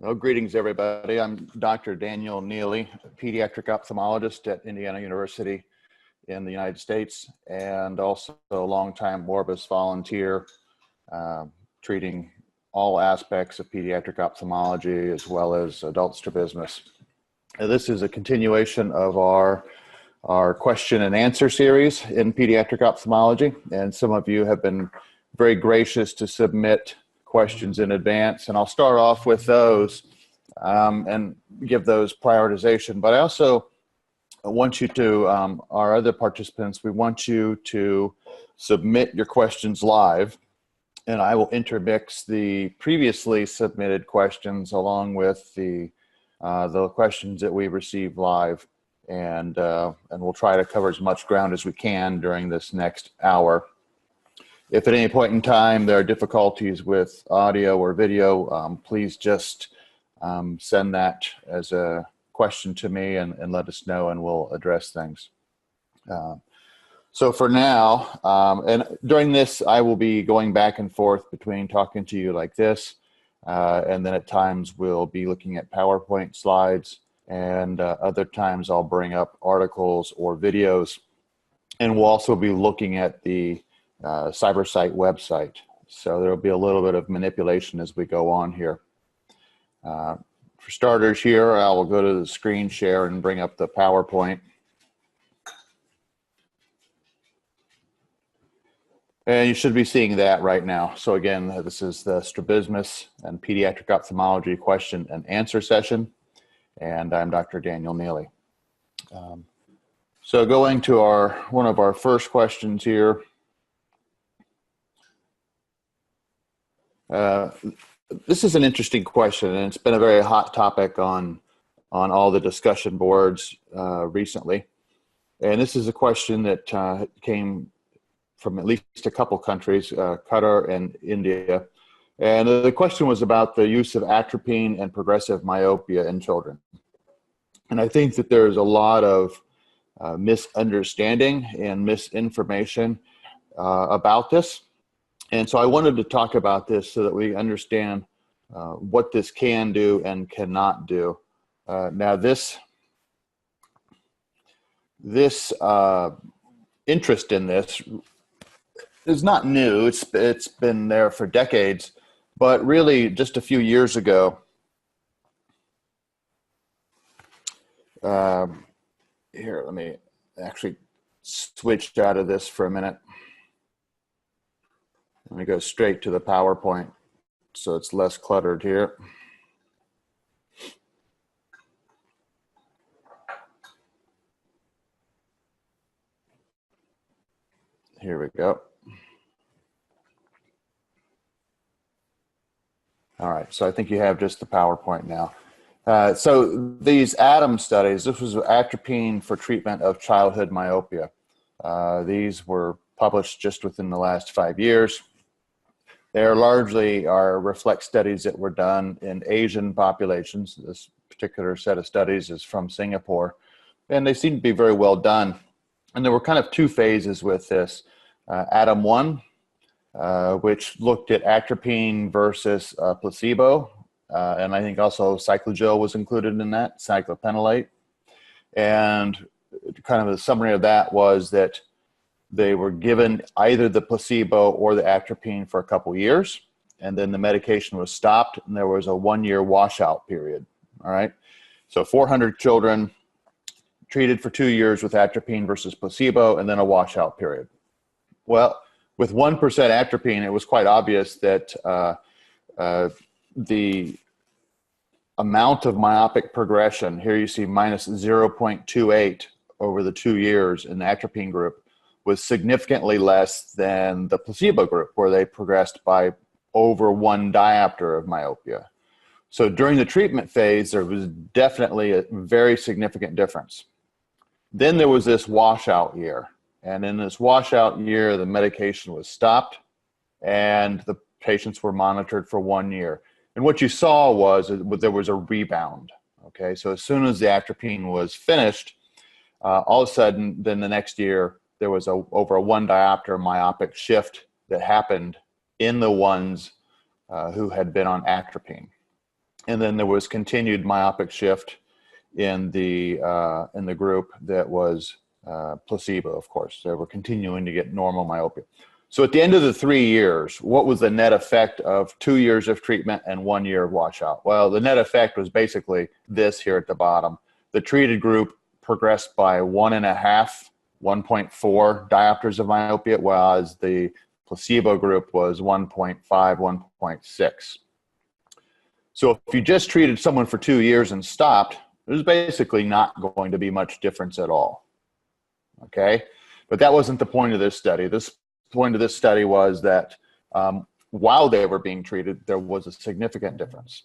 Well, greetings, everybody. I'm Dr. Daniel Neely, pediatric ophthalmologist at Indiana University in the United States, and also a longtime Orbis volunteer, treating all aspects of pediatric ophthalmology as well as adult strabismus. This is a continuation of our question and answer series in pediatric ophthalmology, and some of you have been very gracious to submit questions in advance, and I'll start off with those and give those prioritization. But I also want you to, our other participants, we want you to submit your questions live, and I will intermix the previously submitted questions along with the questions that we received live, and we'll try to cover as much ground as we can during this next hour. If at any point in time there are difficulties with audio or video, please just send that as a question to me and let us know, and we'll address things. So for now, and during this, I will be going back and forth between talking to you like this, and then at times we'll be looking at PowerPoint slides, and other times I'll bring up articles or videos, and we'll also be looking at the Cybersite website. So there'll be a little bit of manipulation as we go on here. For starters here, I will go to the screen share and bring up the PowerPoint. And you should be seeing that right now. So again, this is the strabismus and pediatric ophthalmology question and answer session. And I'm Dr. Daniel Neely. So going to one of our first questions here. This is an interesting question, and it's been a very hot topic on all the discussion boards recently. And this is a question that came from at least a couple countries, Qatar and India. And the question was about the use of atropine and progressive myopia in children. And I think that there's a lot of misunderstanding and misinformation about this. And so I wanted to talk about this so that we understand what this can do and cannot do. Now, this interest in this is not new. It's been there for decades, but really just a few years ago, here, let me actually switch out of this for a minute. Let me go straight to the PowerPoint so it's less cluttered here. Here we go. All right, so I think you have just the PowerPoint now. So these ATOM studies, this was atropine for treatment of childhood myopia. These were published just within the last 5 years. They are largely reflect studies that were done in Asian populations. This particular set of studies is from Singapore, and they seem to be very well done. And there were kind of two phases with this. ATOM 1, which looked at atropine versus placebo, and I think also cyclogel was included in that, cyclopentolate. And kind of the summary of that was that they were given either the placebo or the atropine for a couple years, and then the medication was stopped, and there was a 1-year washout period. All right, so 400 children treated for 2 years with atropine versus placebo, and then a washout period. Well, with 1% atropine, it was quite obvious that the amount of myopic progression, here you see minus 0.28 over the 2 years in the atropine group, was significantly less than the placebo group, where they progressed by over 1 diopter of myopia. So during the treatment phase, there was definitely a very significant difference. Then there was this washout year. And in this washout year, the medication was stopped, and the patients were monitored for 1 year. And what you saw was there was a rebound. Okay, so as soon as the atropine was finished, all of a sudden, then the next year, there was over a 1 diopter myopic shift that happened in the ones who had been on atropine. And then there was continued myopic shift in the group that was placebo, of course. They were continuing to get normal myopia. So at the end of the 3 years, what was the net effect of 2 years of treatment and 1 year of washout? Well, the net effect was basically this here at the bottom. The treated group progressed by 1.5, 1.4 diopters of myopia, whereas the placebo group was 1.5, 1.6. So if you just treated someone for 2 years and stopped, there's basically not going to be much difference at all. Okay? But that wasn't the point of this study. The point of this study was that while they were being treated, there was a significant difference.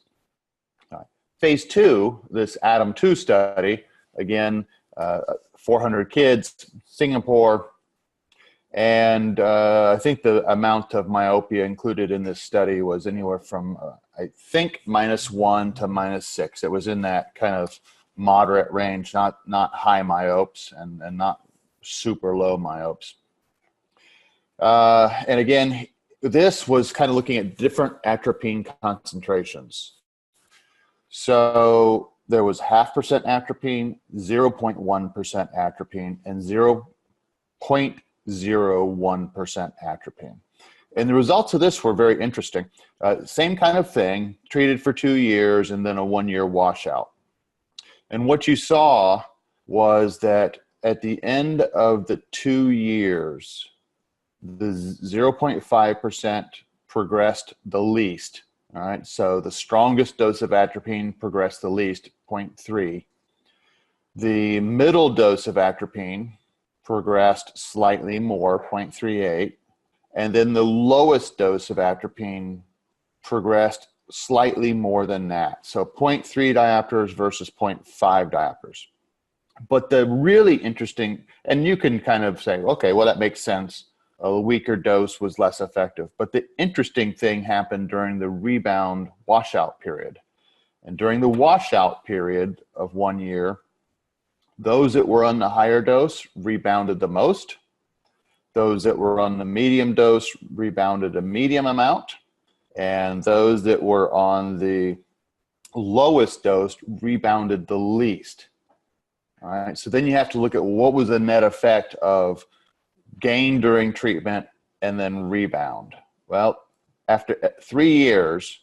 Phase 2, this ATOM-2 study, again, 400 kids, Singapore, and I think the amount of myopia included in this study was anywhere from, I think, -1 to -6. It was in that kind of moderate range, not high myopes and not super low myopes. And again, this was kind of looking at different atropine concentrations. So there was 0.5% atropine, 0.1% atropine, and 0.01% atropine. And the results of this were very interesting. Same kind of thing, treated for 2 years and then a 1 year washout. And what you saw was that at the end of the 2 years, the 0.5% progressed the least. All right, so the strongest dose of atropine progressed the least, 0.3. The middle dose of atropine progressed slightly more, 0.38. And then the lowest dose of atropine progressed slightly more than that. So 0.3 diopters versus 0.5 diopters. But the really interesting, and you can kind of say, okay, well, that makes sense. A weaker dose was less effective. But the interesting thing happened during the rebound washout period. And during the washout period of 1 year, those that were on the higher dose rebounded the most. Those that were on the medium dose rebounded a medium amount. And those that were on the lowest dose rebounded the least. All right, so then you have to look at what was the net effect of gain during treatment and then rebound. Well, after 3 years,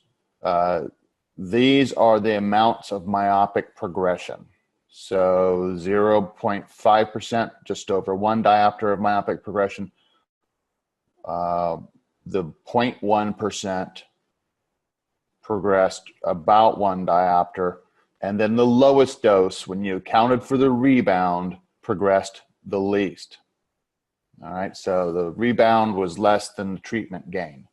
these are the amounts of myopic progression. So 0.5%, just over 1 diopter of myopic progression. The 0.1% progressed about 1 diopter. And then the lowest dose, when you accounted for the rebound, progressed the least. All right, so the rebound was less than the treatment gain.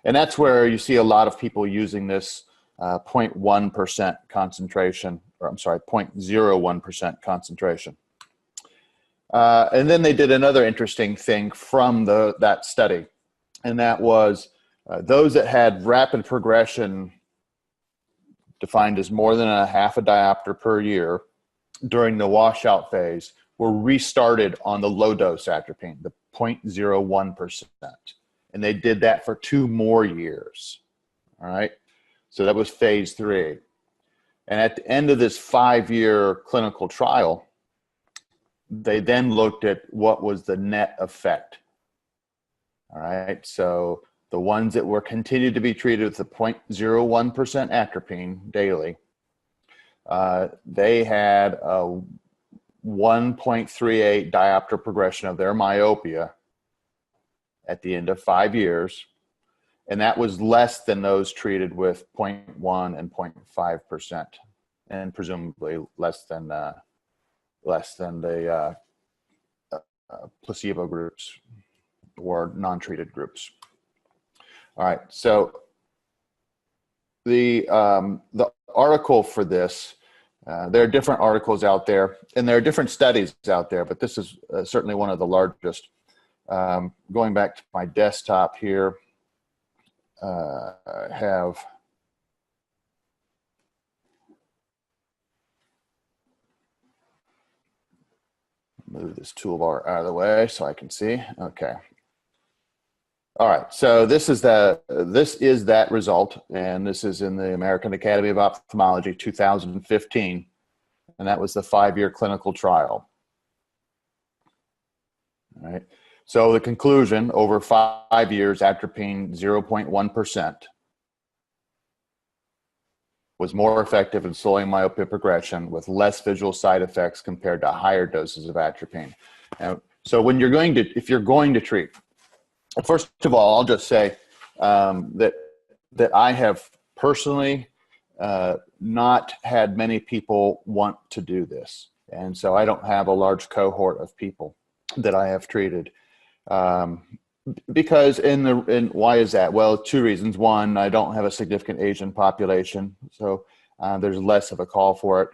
And that's where you see a lot of people using this 0.1% concentration, or I'm sorry, 0.01% concentration. And then they did another interesting thing from that study, and that was those that had rapid progression, defined as more than a 0.5 diopter per year during the washout phase, were restarted on the low dose atropine, the 0.01%. And they did that for 2 more years. All right. So that was phase 3. And at the end of this 5-year clinical trial, they then looked at what was the net effect. All right. So the ones that were continued to be treated with the 0.01% atropine daily, they had a 1.38 diopter progression of their myopia at the end of 5 years. And that was less than those treated with 0.1 and 0.5%, and presumably less than the placebo groups or non-treated groups. All right, so the article for this, there are different articles out there, and there are different studies out there, but this is certainly one of the largest. Going back to my desktop here, I have move this toolbar out of the way so I can see. Okay. All right, so this is that result, and this is in the American Academy of Ophthalmology 2015, and that was the 5-year clinical trial. All right, so the conclusion: over 5 years, atropine 0.1% was more effective in slowing myopia progression with less visual side effects compared to higher doses of atropine. Now, so when you're going to, if you're going to treat, first of all, I'll just say that I have personally not had many people want to do this, and so I don't have a large cohort of people that I have treated. Because why is that? Well, 2 reasons. One, I don't have a significant Asian population, so there's less of a call for it.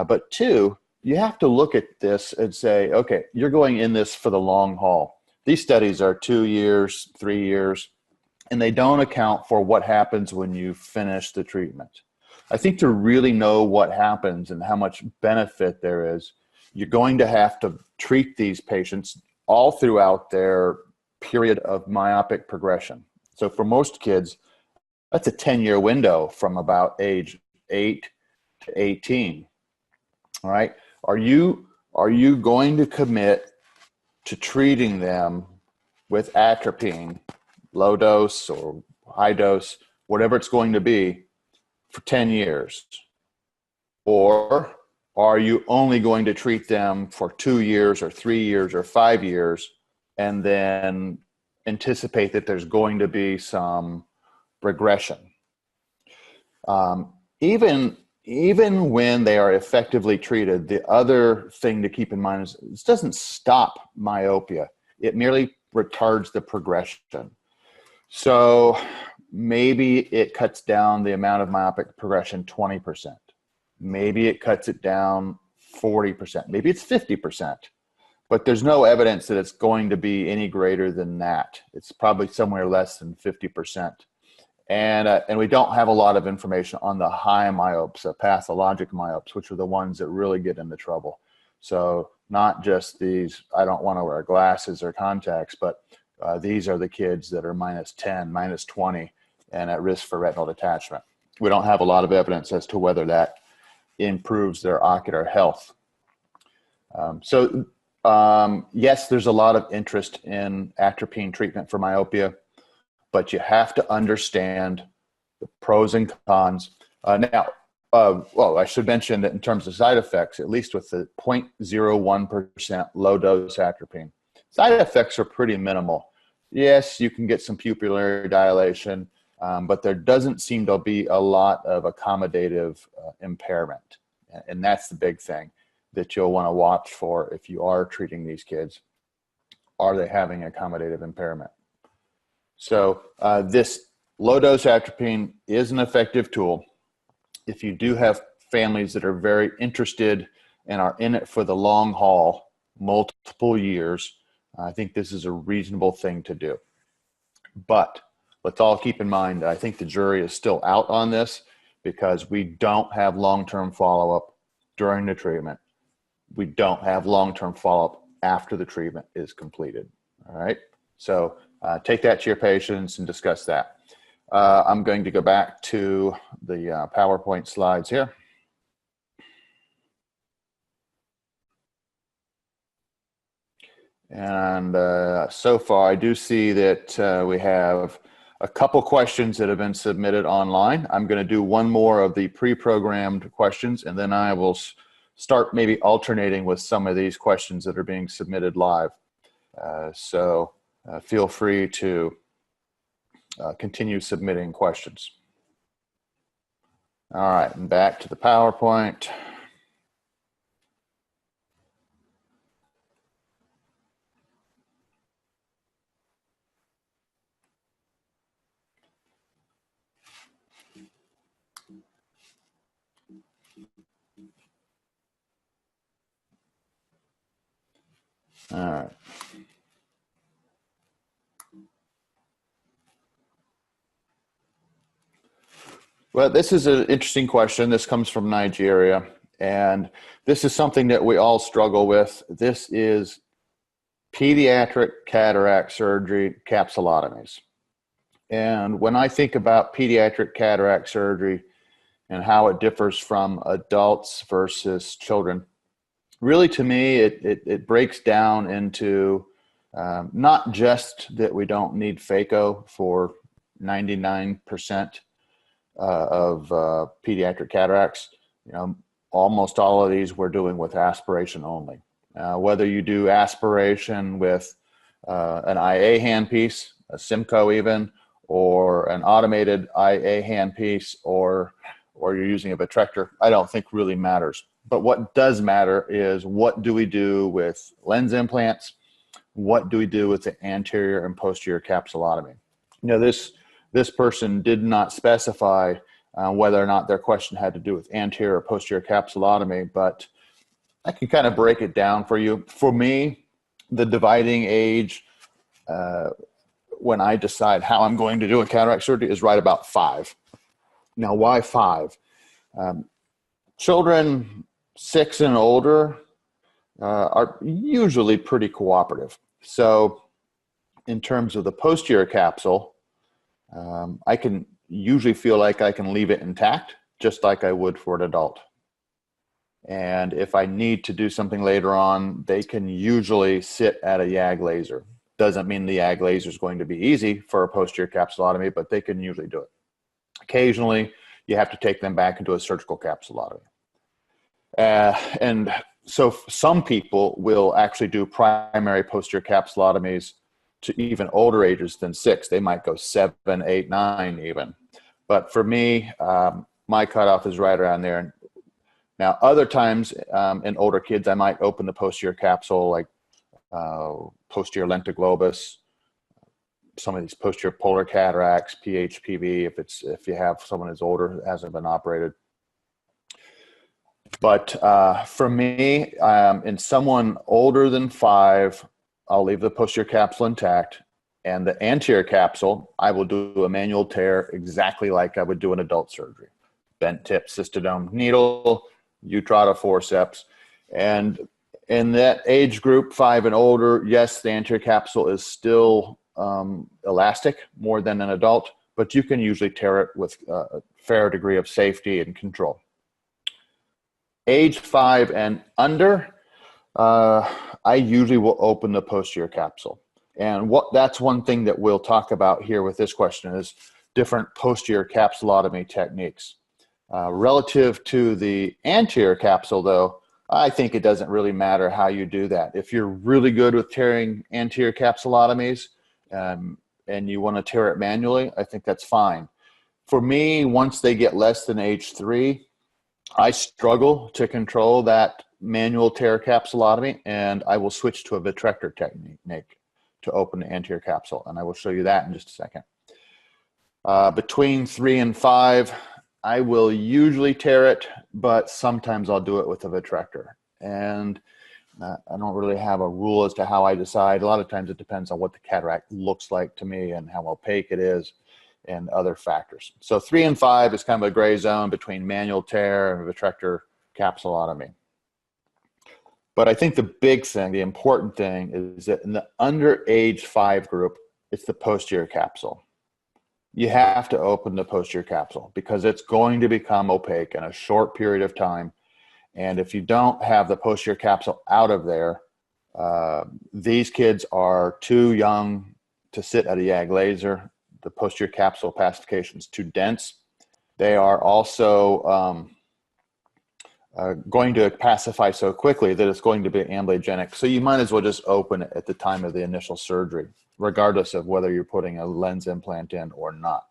But 2, you have to look at this and say, okay, you're going in this for the long haul. These studies are 2 years, 3 years, and they don't account for what happens when you finish the treatment. I think to really know what happens and how much benefit there is, you're going to have to treat these patients all throughout their period of myopic progression. So for most kids, that's a 10-year window from about age 8 to 18. All right. Are you going to commit to treating them with atropine, low dose or high dose, whatever it's going to be, for 10 years? Or are you only going to treat them for 2 years or 3 years or 5 years and then anticipate that there's going to be some regression? Even when they are effectively treated, the other thing to keep in mind is this doesn't stop myopia. It merely retards the progression. So maybe it cuts down the amount of myopic progression 20%. Maybe it cuts it down 40%. Maybe it's 50%. But there's no evidence that it's going to be any greater than that. It's probably somewhere less than 50%. And we don't have a lot of information on the high myopes, pathologic myopes, which are the ones that really get into trouble. So not just these, I don't want to wear glasses or contacts, but these are the kids that are -10, -20, and at risk for retinal detachment. We don't have a lot of evidence as to whether that improves their ocular health. Yes, there's a lot of interest in atropine treatment for myopia, but you have to understand the pros and cons. Well, I should mention that in terms of side effects, at least with the 0.01% low dose atropine, side effects are pretty minimal. Yes, you can get some pupillary dilation, but there doesn't seem to be a lot of accommodative impairment. And that's the big thing that you'll want to watch for if you are treating these kids. Are they having accommodative impairment? So this low-dose atropine is an effective tool. If you do have families that are very interested and are in it for the long haul, multiple years, I think this is a reasonable thing to do. But let's all keep in mind, I think the jury is still out on this because we don't have long-term follow-up during the treatment. We don't have long-term follow-up after the treatment is completed. All right. So take that to your patients and discuss that. I'm going to go back to the PowerPoint slides here. And so far, I do see that we have a couple questions that have been submitted online. I'm going to do one more of the pre-programmed questions, and then I will start maybe alternating with some of these questions that are being submitted live. Feel free to continue submitting questions. All right, and back to the PowerPoint. All right. Well, this is an interesting question. This comes from Nigeria, and this is something that we all struggle with. This is pediatric cataract surgery capsulotomies. And when I think about pediatric cataract surgery and how it differs from adults versus children, really to me, it breaks down into not just that we don't need phaco for 99% of pediatric cataracts. You know, almost all of these we're doing with aspiration only. Whether you do aspiration with an IA handpiece, a Simcoe even, or an automated IA handpiece, or you're using a vitrector, I don't think really matters. But what does matter is, what do we do with lens implants? What do we do with the anterior and posterior capsulotomy? You know, this person did not specify whether or not their question had to do with anterior or posterior capsulotomy, but I can kind of break it down for you. For me, the dividing age when I decide how I'm going to do a cataract surgery is right about 5. Now, why 5? Children 6 and older are usually pretty cooperative. So in terms of the posterior capsule, I can usually feel like I can leave it intact, just like I would for an adult. And if I need to do something later on, they can usually sit at a YAG laser. Doesn't mean the YAG laser is going to be easy for a posterior capsulotomy, but they can usually do it. Occasionally, you have to take them back into a surgical capsulotomy. And so some people will actually do primary posterior capsulotomies to even older ages than 6. They might go 7, 8, 9 even. But for me, my cutoff is right around there. Now, other times in older kids, I might open the posterior capsule, like posterior lentiglobus, some of these posterior polar cataracts, PHPV, if you have someone who's older, that hasn't been operated. But for me, in someone older than 5, I'll leave the posterior capsule intact, and the anterior capsule, I will do a manual tear exactly like I would do an adult surgery. Bent tip cystodome needle, Utrata forceps. And in that age group, 5 and older, yes, the anterior capsule is still elastic more than an adult, but you can usually tear it with a fair degree of safety and control. Age 5 and under, I usually will open the posterior capsule. And that's one thing that we'll talk about here with this question is different posterior capsulotomy techniques. Relative to the anterior capsule, though, I think it doesn't really matter how you do that. If you're really good with tearing anterior capsulotomies and you want to tear it manually, I think that's fine. For me, once they get less than age 3, I struggle to control that manual tear capsulotomy, and I will switch to a vitrector technique to open the anterior capsule, and I will show you that in just a second. Between 3 and 5, I will usually tear it, but sometimes I'll do it with a vitrector. And I don't really have a rule as to how I decide. A lot of times it depends on what the cataract looks like to me and how opaque it is and other factors. So 3 and 5 is kind of a gray zone between manual tear and vitrector capsulotomy. But I think the big thing, the important thing, is that in the under age 5 group, it's the posterior capsule. You have to open the posterior capsule because it's going to become opaque in a short period of time. And if you don't have the posterior capsule out of there, these kids are too young to sit at a YAG laser. The posterior capsule pacification is too dense. They are also going to pacify so quickly that it's going to be amblyogenic. So you might as well just open it at the time of the initial surgery, regardless of whether you're putting a lens implant in or not.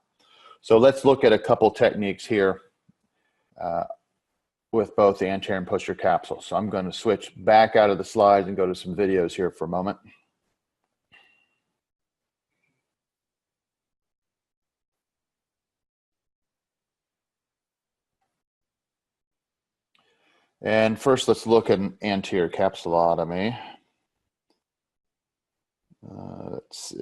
So let's look at a couple techniques here with both the anterior and posterior capsule. So I'm going to switch back out of the slides and go to some videos here for a moment. And first, let's look at an anterior capsulotomy. Let's see.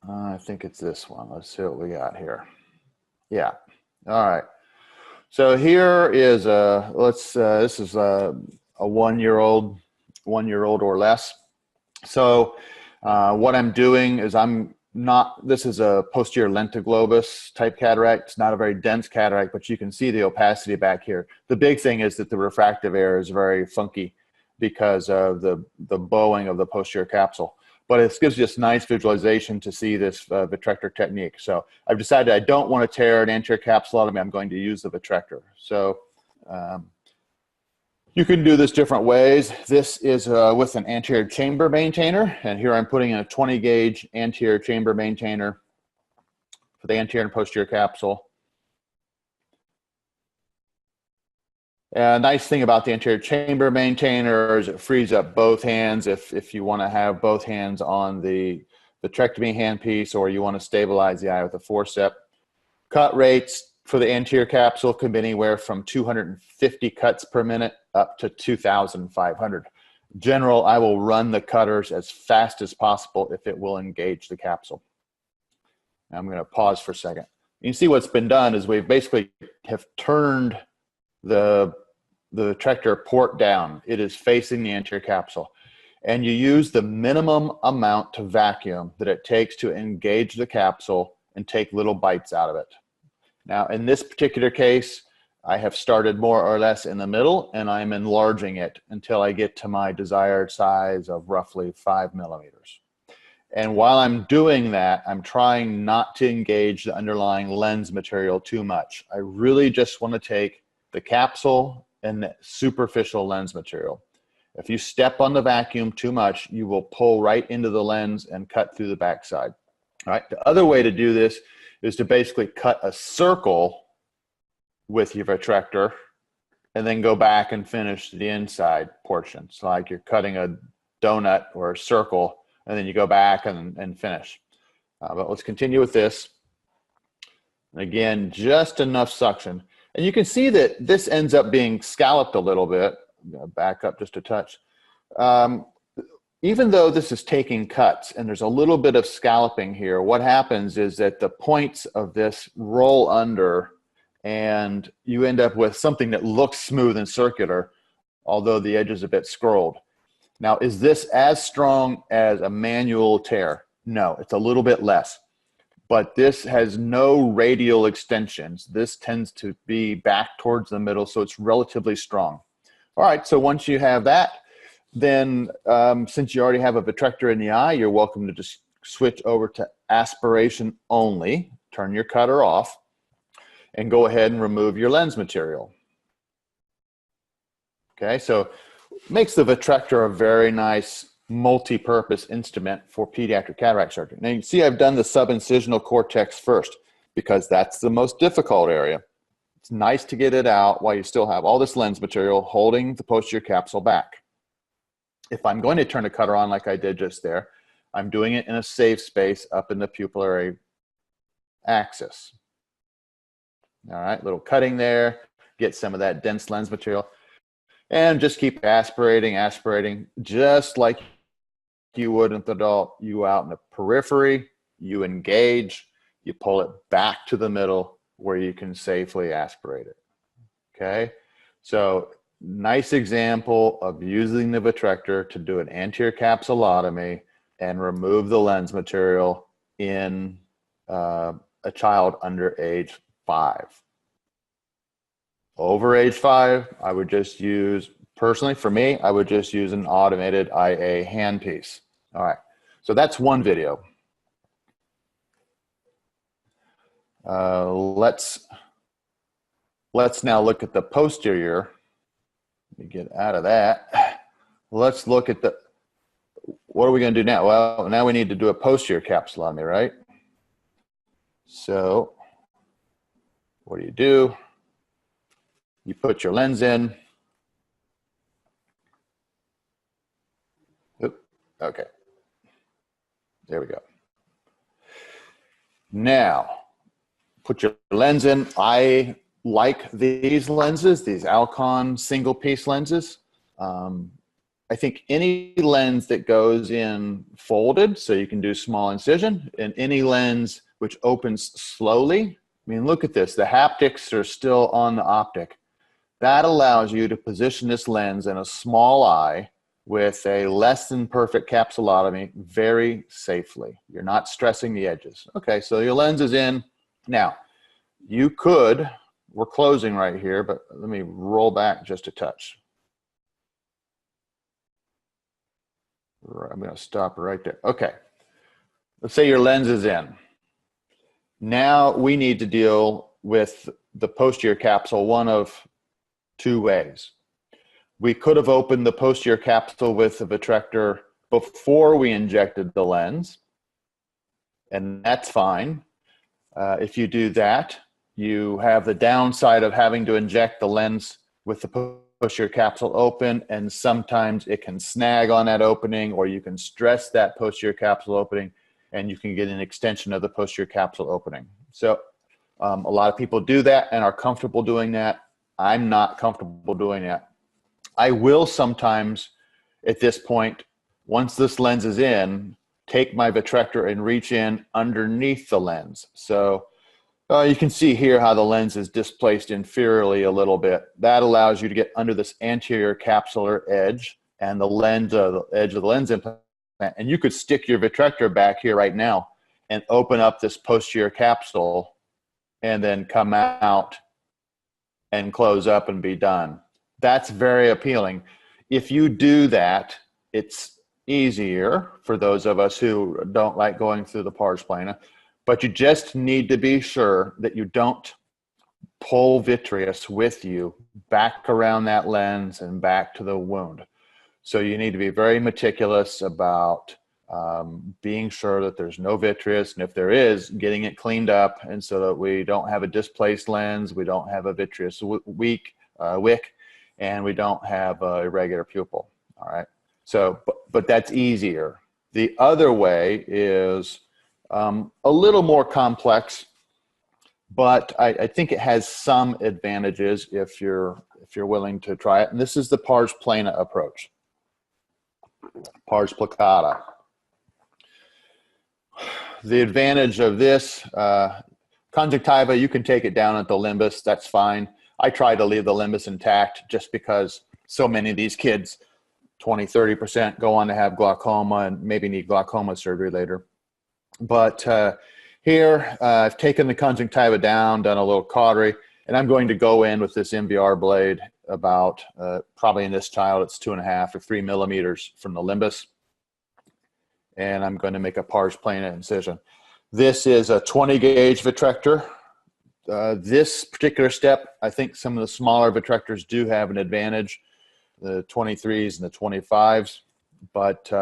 I think it's this one. Let's see what we got here. Yeah. All right. So here is this is a 1-year-old, 1-year-old or less. So what I'm doing is this is a posterior lentiglobus type cataract. It's not a very dense cataract, but you can see the opacity back here. The big thing is that the refractive error is very funky because of the bowing of the posterior capsule. But it gives you this nice visualization to see this vitrector technique. So I've decided I don't want to tear an anterior capsulotomy. I'm going to use the vitrector. So you can do this different ways. This is with an anterior chamber maintainer. And here I'm putting in a 20 gauge anterior chamber maintainer for the anterior and posterior capsule. Nice thing about the anterior chamber maintainer is it frees up both hands if you want to have both hands on the vitrectomy handpiece, or you want to stabilize the eye with a forceps. Cut rates for the anterior capsule can be anywhere from 250 cuts per minute up to 2,500. General, I will run the cutters as fast as possible if it will engage the capsule. Now I'm going to pause for a second. You can see what's been done is we've basically have turned the vitrector port down. It is facing the anterior capsule. And you use the minimum amount to vacuum that it takes to engage the capsule and take little bites out of it. Now, in this particular case, I have started more or less in the middle, and I'm enlarging it until I get to my desired size of roughly 5 millimeters. And while I'm doing that, I'm trying not to engage the underlying lens material too much. I really just want to take the capsule and the superficial lens material. If you step on the vacuum too much, you will pull right into the lens and cut through the backside. All right. The other way to do this is to basically cut a circle with your vitrector and then go back and finish the inside portion. So like you're cutting a donut or a circle, and then you go back and finish. But let's continue with this. And again, just enough suction. And you can see that this ends up being scalloped a little bit. I'm going to back up just a touch. Even though this is taking cuts and there's a little bit of scalloping here, what happens is that the points of this roll under and you end up with something that looks smooth and circular, although the edge is a bit scrolled. Now, is this as strong as a manual tear? No, it's a little bit less. But this has no radial extensions. This tends to be back towards the middle, so it's relatively strong. All right, so once you have that, then since you already have a vitrector in the eye, you're welcome to just switch over to aspiration only, turn your cutter off, and go ahead and remove your lens material. Okay, so makes the vitrector a very nice multi-purpose instrument for pediatric cataract surgery. Now you can see I've done the subincisional cortex first because that's the most difficult area. It's nice to get it out while you still have all this lens material holding the posterior capsule back. If I'm going to turn a cutter on like I did just there, I'm doing it in a safe space up in the pupillary axis. All right, little cutting there, get some of that dense lens material, and just keep aspirating, aspirating, just like you would with adult. You out in the periphery, you engage, you pull it back to the middle where you can safely aspirate it. Okay, so nice example of using the vitrector to do an anterior capsulotomy and remove the lens material in a child under age 5. Over age 5, I would just use, personally for me, I would just use an automated IA handpiece. All right, so that's one video. Let's now look at the posterior. Let me get out of that. Let's look at the, what are we going to do now? Well, now we need to do a posterior capsulotomy, right? So what do? You put your lens in. Oop, okay. There we go. Now, put your lens in. I like these lenses, these Alcon single piece lenses. I think any lens that goes in folded, so you can do small incision, and any lens which opens slowly, mean, look at this. The haptics are still on the optic. That allows you to position this lens in a small eye with a less than perfect capsulotomy very safely. You're not stressing the edges. Okay, so your lens is in. Now, you could, we're closing right here, but let me roll back just a touch. I'm going to stop right there. Okay, let's say your lens is in. Now we need to deal with the posterior capsule one of two ways. We could have opened the posterior capsule with a vitrector before we injected the lens, and that's fine. If you do that, you have the downside of having to inject the lens with the posterior capsule open, and sometimes it can snag on that opening, or you can stress that posterior capsule opening, and you can get an extension of the posterior capsule opening. So a lot of people do that and are comfortable doing that. I'm not comfortable doing that. I will sometimes, at this point, once this lens is in, take my vitrector and reach in underneath the lens. So you can see here how the lens is displaced inferiorly a little bit. That allows you to get under this anterior capsular edge and the lens, the edge of the lens implant. And you could stick your vitrector back here right now and open up this posterior capsule and then come out and close up and be done. That's very appealing. If you do that, it's easier for those of us who don't like going through the pars plana, but you just need to be sure that you don't pull vitreous with you back around that lens and back to the wound. So you need to be very meticulous about being sure that there's no vitreous, and if there is, getting it cleaned up, and so that we don't have a displaced lens, we don't have a vitreous wick, and we don't have a irregular pupil. All right. So, but that's easier. The other way is a little more complex, but I think it has some advantages if you're willing to try it. And this is the pars plana approach. Pars plicata. The advantage of this, conjunctiva, you can take it down at the limbus, that's fine. I try to leave the limbus intact just because so many of these kids, 20–30%, go on to have glaucoma and maybe need glaucoma surgery later. But here, I've taken the conjunctiva down, done a little cautery, and I'm going to go in with this MVR blade about, probably in this child, it's 2.5 or 3 millimeters from the limbus. And I'm going to make a pars plana incision. This is a 20 gauge vitrector. This particular step, I think some of the smaller vitrectors do have an advantage, the 23s and the 25s. But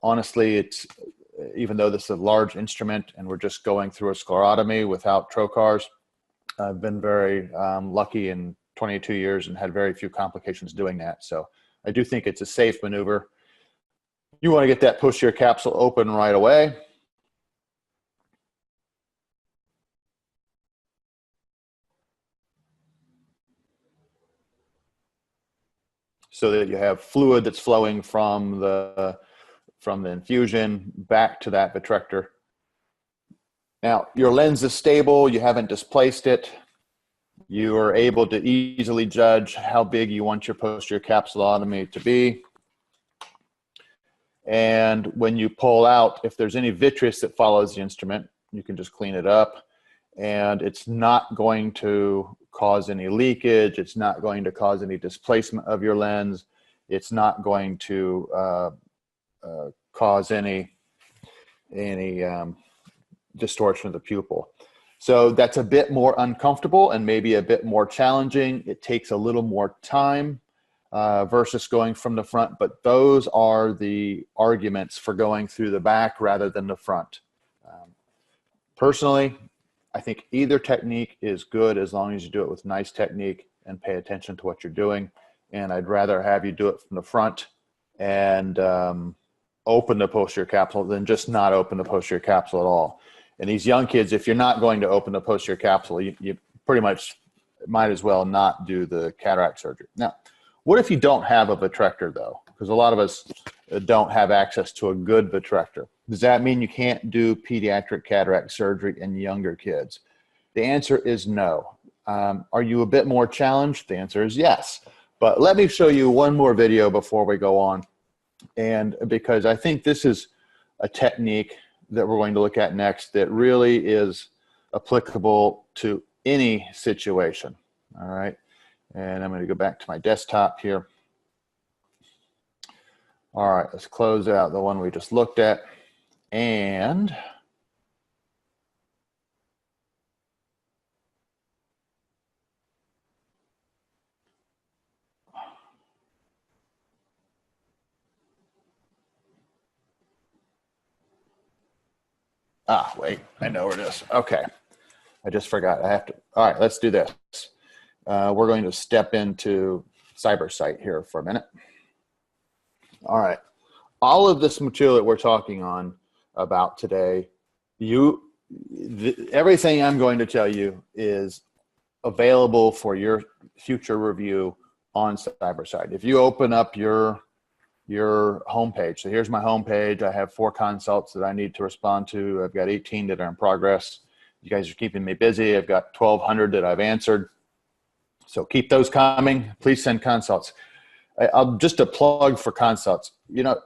honestly, it's, even though this is a large instrument and we're just going through a sclerotomy without trocars, I've been very lucky in 22 years and had very few complications doing that. So I do think it's a safe maneuver. You want to get that posterior capsule open right away. So that you have fluid that's flowing from the infusion back to that vitrector. Now, your lens is stable, you haven't displaced it. You are able to easily judge how big you want your posterior capsulotomy to be. And when you pull out, if there's any vitreous that follows the instrument, you can just clean it up. And it's not going to cause any leakage. It's not going to cause any displacement of your lens. It's not going to cause any distortion of the pupil. So that's a bit more uncomfortable and maybe a bit more challenging. It takes a little more time versus going from the front, but those are the arguments for going through the back rather than the front. Personally, I think either technique is good as long as you do it with nice technique and pay attention to what you're doing. And I'd rather have you do it from the front and open the posterior capsule than just not open the posterior capsule at all. And these young kids, if you're not going to open the posterior capsule, you pretty much might as well not do the cataract surgery. Now, what if you don't have a vitrector though? Because a lot of us don't have access to a good vitrector. Does that mean you can't do pediatric cataract surgery in younger kids? The answer is no. Are you a bit more challenged? The answer is yes. But let me show you one more video before we go on. And because I think this is a technique that we're going to look at next that really is applicable to any situation. All right. And I'm going to go back to my desktop here. All right, let's close out the one we just looked at. And wait, I know where it is. Okay, I just forgot. I have to. All right, let's do this. We're going to step into Cybersite here for a minute. All right, all of this material that we're talking on about today, everything I'm going to tell you is available for your future review on Cybersite. If you open up your homepage, so here's my homepage. I have 4 consults that I need to respond to. I've got 18 that are in progress. You guys are keeping me busy. I've got 1,200 that I've answered. So keep those coming. Please send consults. Just a plug for consults. You know,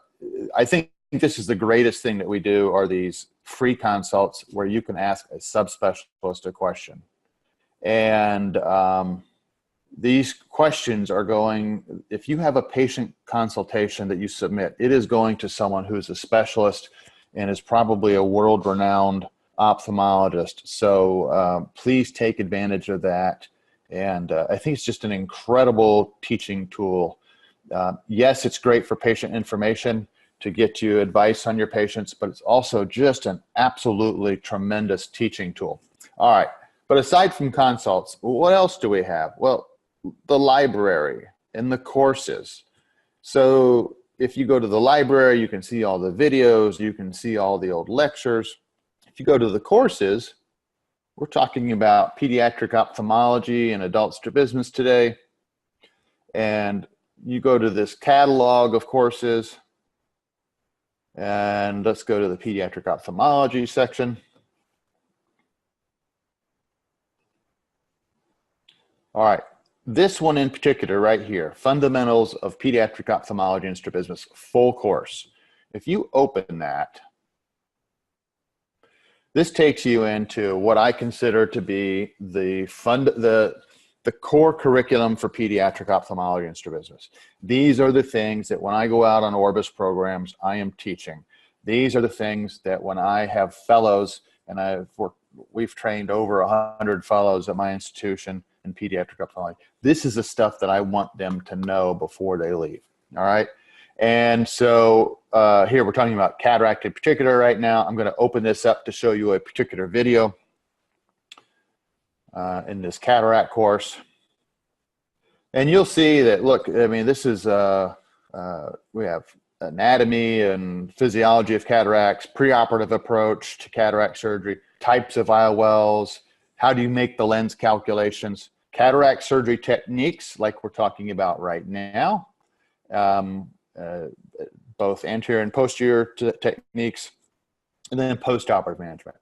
I think this is the greatest thing that we do are these free consults where you can ask a subspecialist a question. And these questions are going, if you have a patient consultation that you submit, it is going to someone who's a specialist and is probably a world-renowned ophthalmologist. So please take advantage of that. And I think it's just an incredible teaching tool. Yes, it's great for patient information to get you advice on your patients, but it's also just an absolutely tremendous teaching tool. All right, but aside from consults, what else do we have? Well, the library and the courses. So if you go to the library, you can see all the videos, you can see all the old lectures. If you go to the courses, we're talking about pediatric ophthalmology and adult strabismus today. And you go to this catalog of courses, and let's go to the pediatric ophthalmology section. All right, this one in particular right here, Fundamentals of Pediatric Ophthalmology and Strabismus, full course. If you open that, this takes you into what I consider to be the core curriculum for pediatric ophthalmology and strabismus. These are the things that when I go out on Orbis programs, I am teaching. These are the things that when I have fellows, and we've trained over 100 fellows at my institution in pediatric ophthalmology. This is the stuff that I want them to know before they leave, all right? And so here we're talking about cataract in particular right now. I'm going to open this up to show you a particular video in this cataract course. And you'll see that, look, I mean, this is, we have anatomy and physiology of cataracts, preoperative approach to cataract surgery, types of IOLs, how do you make the lens calculations, cataract surgery techniques like we're talking about right now, both anterior and posterior techniques, and then postoperative management.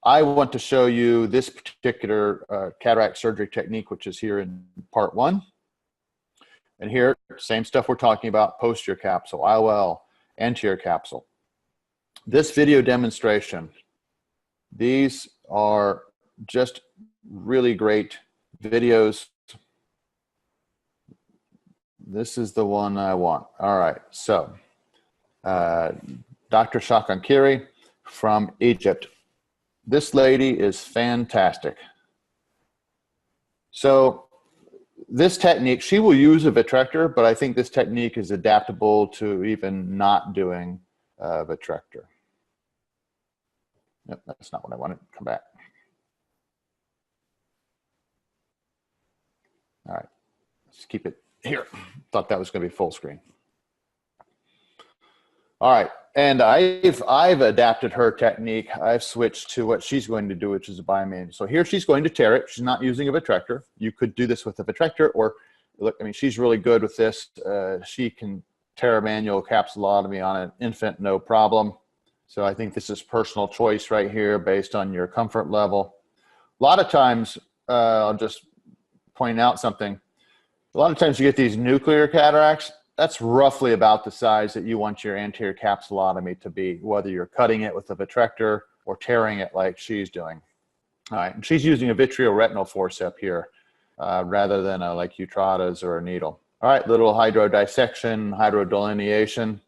I want to show you this particular cataract surgery technique, which is here in part 1. And here, same stuff we're talking about, posterior capsule, IOL, anterior capsule. This video demonstration, these are just really great videos. This is the one I want. All right, so Dr. Shakankiri from Egypt. This lady is fantastic. So this technique, she will use a vitrector, but I think this technique is adaptable to even not doing a vitrector. Nope, that's not what I wanted. Come back. All right, let's keep it here. Thought that was going to be full screen. All right, and I've adapted her technique. I've switched to what she's going to do, which is a biomanual. So here she's going to tear it. She's not using a vitrector. You could do this with a vitrector, or look, I mean, she's really good with this. She can tear a manual capsulotomy on an infant, no problem. So I think this is personal choice right here based on your comfort level. A lot of times, I'll just point out something. A lot of times you get these nuclear cataracts. That's roughly about the size that you want your anterior capsulotomy to be, whether you're cutting it with a vitrector or tearing it like she's doing. All right, and she's using a vitreoretinal forceps here rather than like Utrata's or a needle. All right, little hydrodissection, hydrodelineation,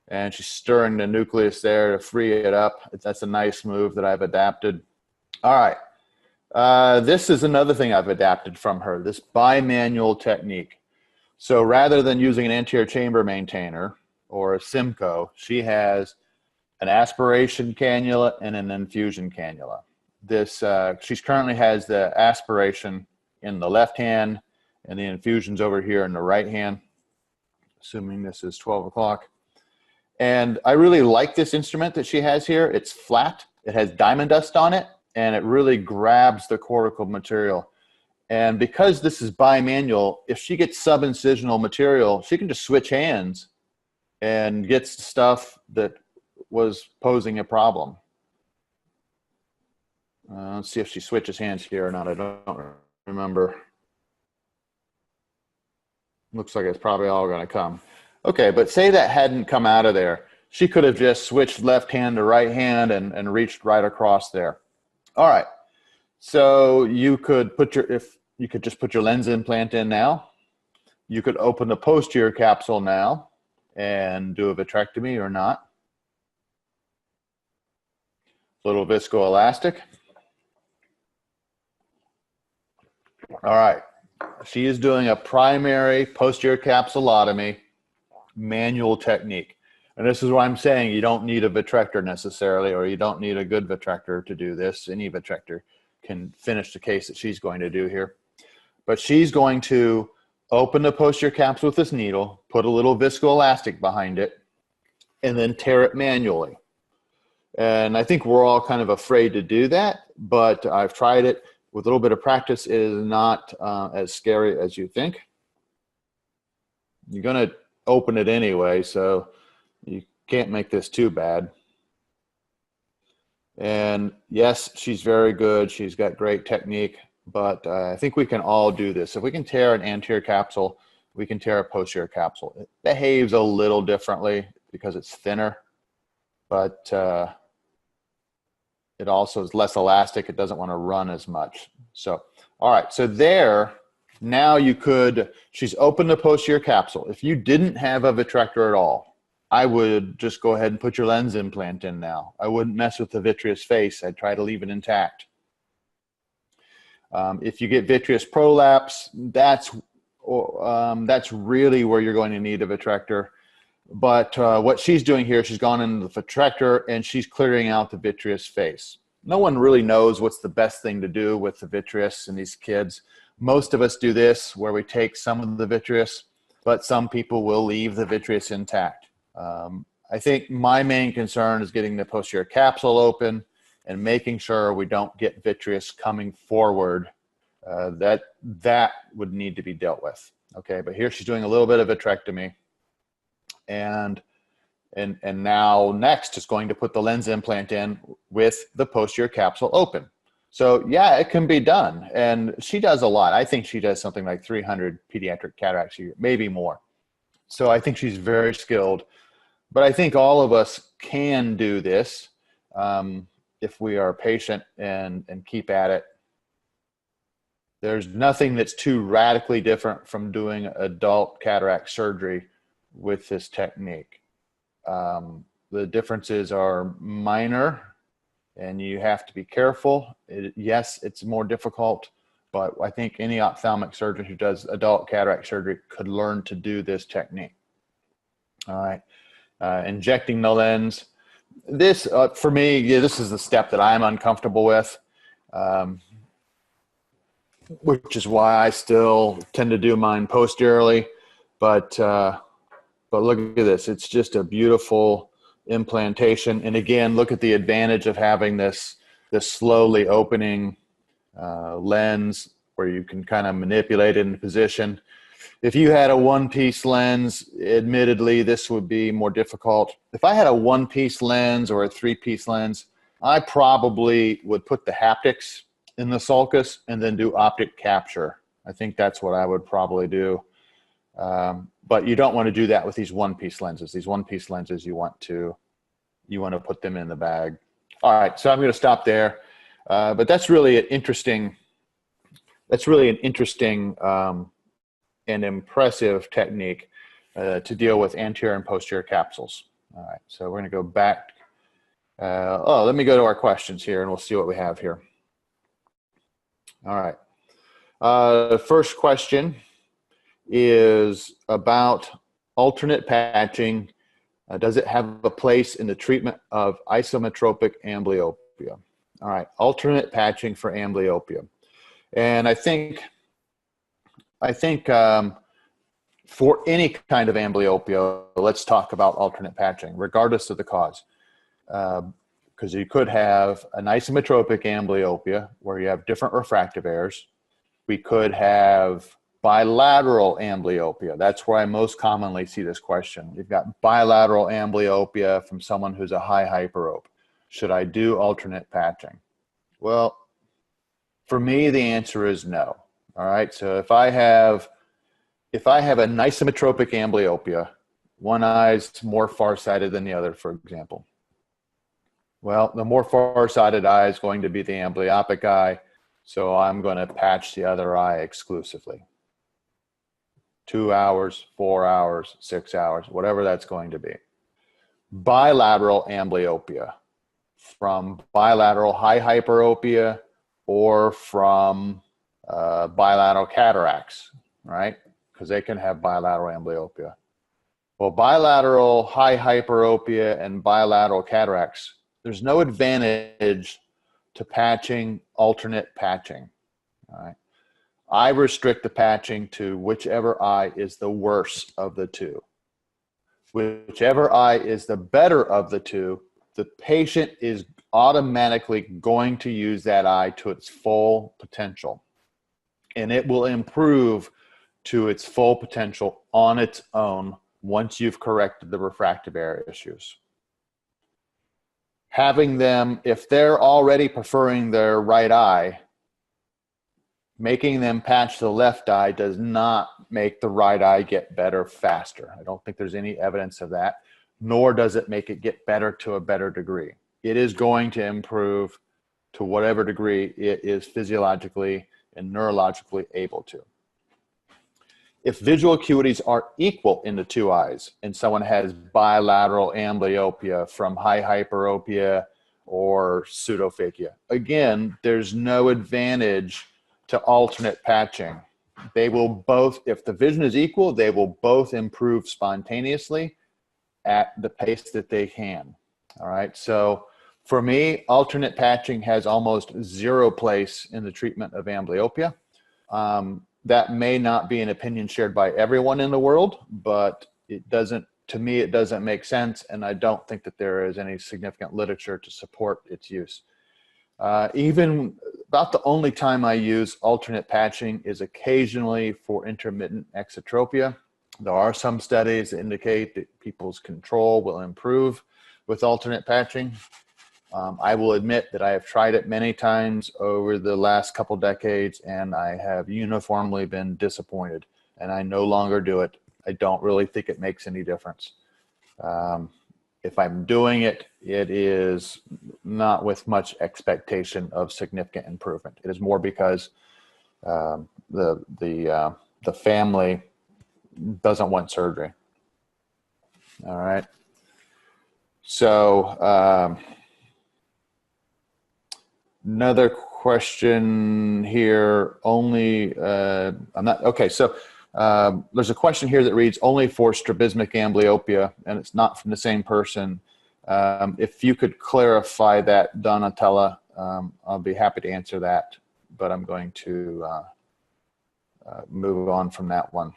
and she's stirring the nucleus there to free it up. That's a nice move that I've adapted. All right, this is another thing I've adapted from her, this bimanual technique. So rather than using an anterior chamber maintainer or a Simcoe, she has an aspiration cannula and an infusion cannula. She currently has the aspiration in the left hand and the infusions over here in the right hand, assuming this is 12 o'clock. And I really like this instrument that she has here. It's flat, it has diamond dust on it, and it really grabs the cortical material. And because this is bimanual, if she gets subincisional material, she can just switch hands and gets stuff that was posing a problem. Let's see if she switches hands here or not. I don't remember. Looks like it's probably all going to come. Okay, but say that hadn't come out of there. She could have just switched left hand to right hand and reached right across there. All right, so you could just put your lens implant in now. You could open the posterior capsule now and do a vitrectomy or not. Little viscoelastic. All right, she is doing a primary posterior capsulotomy manual technique. And this is why I'm saying you don't need a vitrector necessarily, or you don't need a good vitrector to do this. Any vitrector can finish the case that she's going to do here. But she's going to open the posterior capsule with this needle, put a little viscoelastic behind it, and then tear it manually. And I think we're all kind of afraid to do that, but I've tried it. With a little bit of practice, it is not as scary as you think. You're going to open it anyway, so you can't make this too bad. And yes, she's very good. She's got great technique, but I think we can all do this. If we can tear an anterior capsule, we can tear a posterior capsule. It behaves a little differently because it's thinner, but it also is less elastic. It doesn't want to run as much. So, all right, so there, now you could, she's opened the posterior capsule. If you didn't have a vitrector at all, I would just go ahead and put your lens implant in now. I wouldn't mess with the vitreous face. I'd try to leave it intact. If you get vitreous prolapse, that's really where you're going to need a vitrector. But what she's doing here, she's gone into the vitrector and she's clearing out the vitreous face. No one really knows what's the best thing to do with the vitreous in these kids. Most of us do this where we take some of the vitreous, but some people will leave the vitreous intact. I think my main concern is getting the posterior capsule open and making sure we don't get vitreous coming forward. That would need to be dealt with. Okay, but here she's doing a little bit of vitrectomy. And now next is going to put the lens implant in with the posterior capsule open. So yeah, it can be done. And she does a lot. I think she does something like 300 pediatric cataracts a year, maybe more. So I think she's very skilled. But I think all of us can do this if we are patient and keep at it. There's nothing that's too radically different from doing adult cataract surgery with this technique. The differences are minor and you have to be careful. Yes, it's more difficult, but I think any ophthalmic surgeon who does adult cataract surgery could learn to do this technique. All right, injecting the lens. This, for me, yeah, this is the step that I'm uncomfortable with, which is why I still tend to do mine posteriorly, but look at this. It's just a beautiful implantation. And again, look at the advantage of having this slowly opening lens where you can kind of manipulate it in position. If you had a one-piece lens, admittedly, this would be more difficult. If I had a one-piece lens or a three-piece lens, I probably would put the haptics in the sulcus and then do optic capture. I think that's what I would probably do. But you don't want to do that with these one-piece lenses. These one-piece lenses, you want to put them in the bag. All right, so I'm going to stop there. But that's really an interesting. And impressive technique to deal with anterior and posterior capsules. All right, so we're going to go back. Let me go to our questions here, and we'll see what we have here. All right. The first question is about alternate patching. Does it have a place in the treatment of isometropic amblyopia? All right, alternate patching for amblyopia. And I think for any kind of amblyopia, let's talk about alternate patching, regardless of the cause. Because you could have an isometropic amblyopia where you have different refractive errors. We could have bilateral amblyopia. That's where I most commonly see this question. You've got bilateral amblyopia from someone who's a high hyperope. Should I do alternate patching? Well, for me, the answer is no. All right, so if I have an isometropic amblyopia, one eye's more farsighted than the other, for example. Well, the more farsighted eye is going to be the amblyopic eye, so I'm going to patch the other eye exclusively. 2 hours, 4 hours, 6 hours, whatever that's going to be. Bilateral amblyopia, from bilateral high hyperopia or from bilateral cataracts, right? Because they can have bilateral amblyopia. Well, bilateral high hyperopia and bilateral cataracts, there's no advantage to patching alternate patching, all right? I restrict the patching to whichever eye is the worst of the two. Whichever eye is the better of the two, the patient is automatically going to use that eye to its full potential. And it will improve to its full potential on its own once you've corrected the refractive error issues. Having them, if they're already preferring their right eye, making them patch the left eye does not make the right eye get better faster. I don't think there's any evidence of that, nor does it make it get better to a better degree. It is going to improve to whatever degree it is physiologically and neurologically able to. If visual acuities are equal in the two eyes and someone has bilateral amblyopia from high hyperopia or pseudophakia, again, there's no advantage to alternate patching. They will both, if the vision is equal, they will both improve spontaneously at the pace that they can. All right, so for me, alternate patching has almost zero place in the treatment of amblyopia. That may not be an opinion shared by everyone in the world, but it doesn't, to me, it doesn't make sense, and I don't think that there is any significant literature to support its use. Even about the only time I use alternate patching is occasionally for intermittent exotropia. There are some studies that indicate that people's control will improve with alternate patching. I will admit that I have tried it many times over the last couple decades, and I have uniformly been disappointed, and I no longer do it. I don't really think it makes any difference. If I'm doing it, it is not with much expectation of significant improvement. It is more because the family doesn't want surgery. All right. So another question here. There's a question here that reads, only for strabismic amblyopia, and it's not from the same person. If you could clarify that, Donatella, I'll be happy to answer that, but I'm going to move on from that one.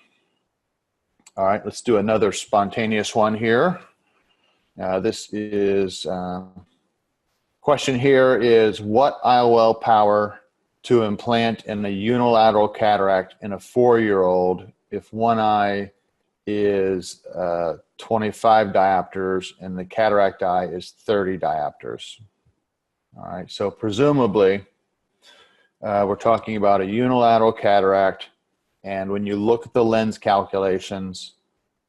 All right, let's do another spontaneous one here. This is, question here is, what IOL power to implant in a unilateral cataract in a 4-year-old if one eye is 25 diopters and the cataract eye is 30 diopters. All right, so presumably We're talking about a unilateral cataract. And when you look at the lens calculations,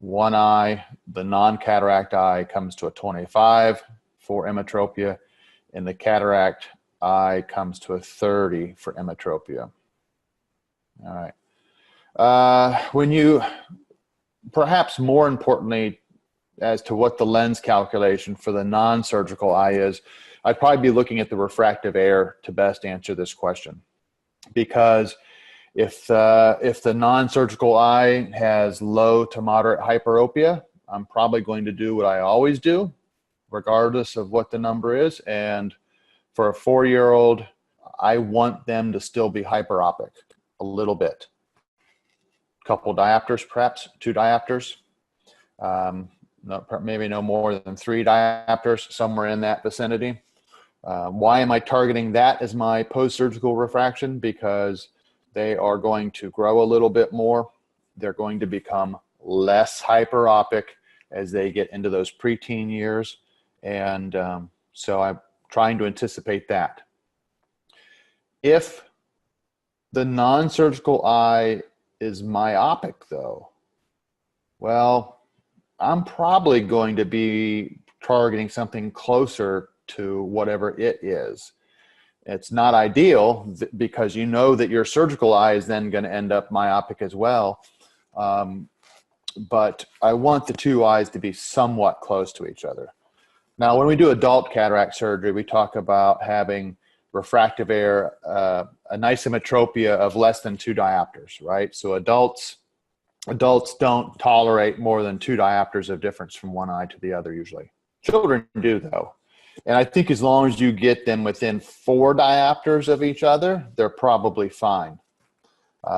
one eye, the non-cataract eye, comes to a 25 for emmetropia, and the cataract eye comes to a 30 for emmetropia. All right. When you, perhaps more importantly, as to what the lens calculation for the non-surgical eye is, I'd probably be looking at the refractive error to best answer this question. Because if the non-surgical eye has low to moderate hyperopia, I'm probably going to do what I always do, regardless of what the number is. And for a 4-year-old, I want them to still be hyperopic a little bit. A couple diopters, perhaps 2 diopters. Maybe no more than 3 diopters, somewhere in that vicinity. Why am I targeting that as my post-surgical refraction? Because they are going to grow a little bit more. They're going to become less hyperopic as they get into those preteen years. And so I'm trying to anticipate that. If the non-surgical eye is myopic though, well, I'm probably going to be targeting something closer to whatever it is. It's not ideal because you know that your surgical eye is then going to end up myopic as well. But I want the 2 eyes to be somewhat close to each other. Now, when we do adult cataract surgery, we talk about having refractive error, an isometropia of less than 2 diopters, right? So adults don't tolerate more than 2 diopters of difference from one eye to the other usually. Children do though. And I think as long as you get them within 4 diopters of each other, they're probably fine.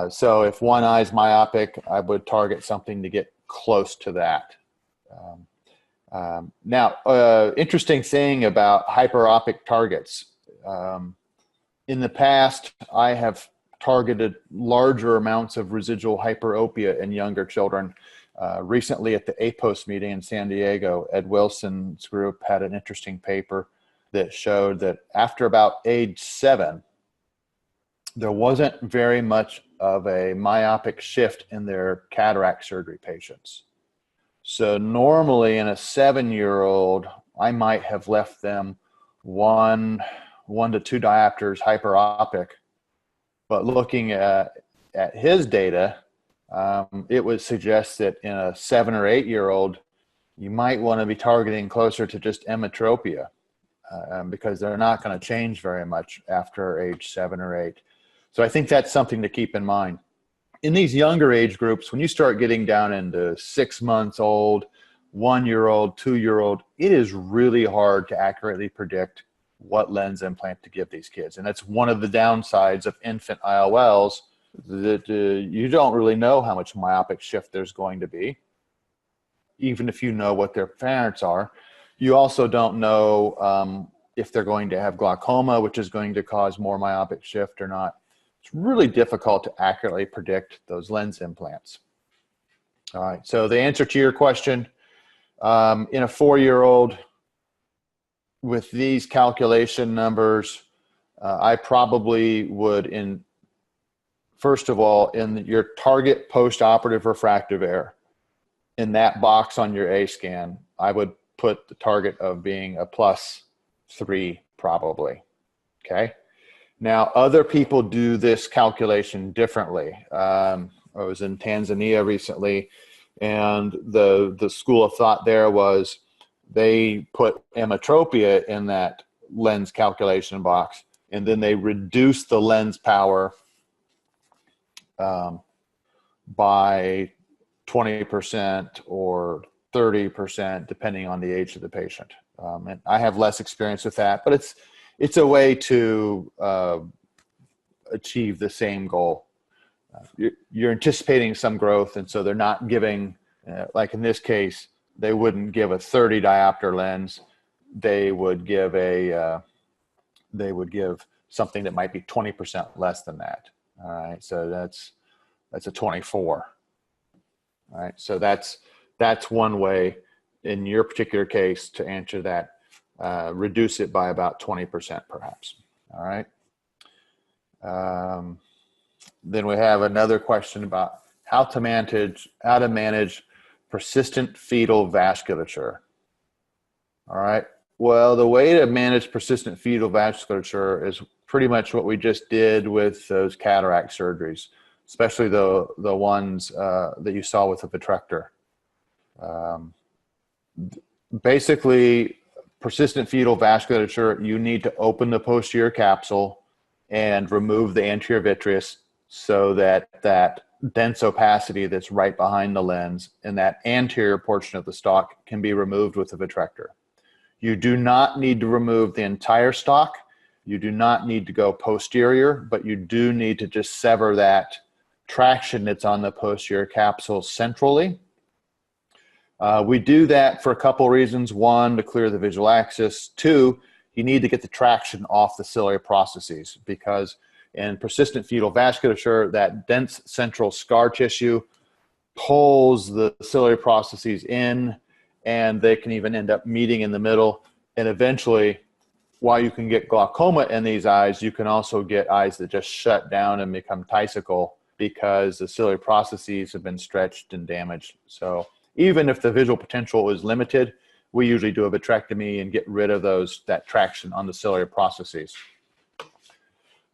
So if one eye is myopic, I would target something to get close to that. Now, interesting thing about hyperopic targets. In the past, I have targeted larger amounts of residual hyperopia in younger children. Recently at the APOS meeting in San Diego, Ed Wilson's group had an interesting paper that showed that after about age 7, there wasn't very much of a myopic shift in their cataract surgery patients. So normally in a 7-year-old, I might have left them 1 to 2 diopters hyperopic, but looking at his data, it would suggest that in a 7 or 8-year-old, you might want to be targeting closer to just emmetropia because they're not going to change very much after age 7 or 8. So I think that's something to keep in mind. In these younger age groups, when you start getting down into 6 months old, 1-year-old, 2-year-old, it is really hard to accurately predict what lens implant to give these kids. And that's one of the downsides of infant IOLs, that you don't really know how much myopic shift there's going to be, even if you know what their parents are. You also don't know if they're going to have glaucoma, which is going to cause more myopic shift or not. It's really difficult to accurately predict those lens implants. All right, so the answer to your question, in a 4-year-old with these calculation numbers, I probably would, first of all, in your target post-operative refractive error, in that box on your A scan, I would put the target of being a +3 probably, okay? Now, other people do this calculation differently. I was in Tanzania recently, and the school of thought there was they put emmetropia in that lens calculation box, and then they reduced the lens power by 20% or 30%, depending on the age of the patient. And I have less experience with that, but it's a way to achieve the same goal. You're anticipating some growth, and so they're not giving, like in this case, they wouldn't give a 30 diopter lens. They would give something that might be 20% less than that. All right, so that's a 24. All right, so that's one way in your particular case to answer that. Reduce it by about 20% perhaps. All right. Then we have another question about how to manage persistent fetal vasculature. All right. Well, the way to manage persistent fetal vasculature is pretty much what we just did with those cataract surgeries, especially the ones that you saw with the vitrector. Basically, persistent fetal vasculature, you need to open the posterior capsule and remove the anterior vitreous so that that dense opacity that's right behind the lens and that anterior portion of the stalk can be removed with the vitrector. You do not need to remove the entire stalk. You do not need to go posterior, but you do need to just sever that traction that's on the posterior capsule centrally. We do that for a couple reasons. One, to clear the visual axis. Two, you need to get the traction off the ciliary processes, because in persistent fetal vasculature, that dense central scar tissue pulls the ciliary processes in, and they can even end up meeting in the middle. And eventually, while you can get glaucoma in these eyes, you can also get eyes that just shut down and become ptysical because the ciliary processes have been stretched and damaged. So even if the visual potential is limited, we usually do a vitrectomy and get rid of that traction on the ciliary processes.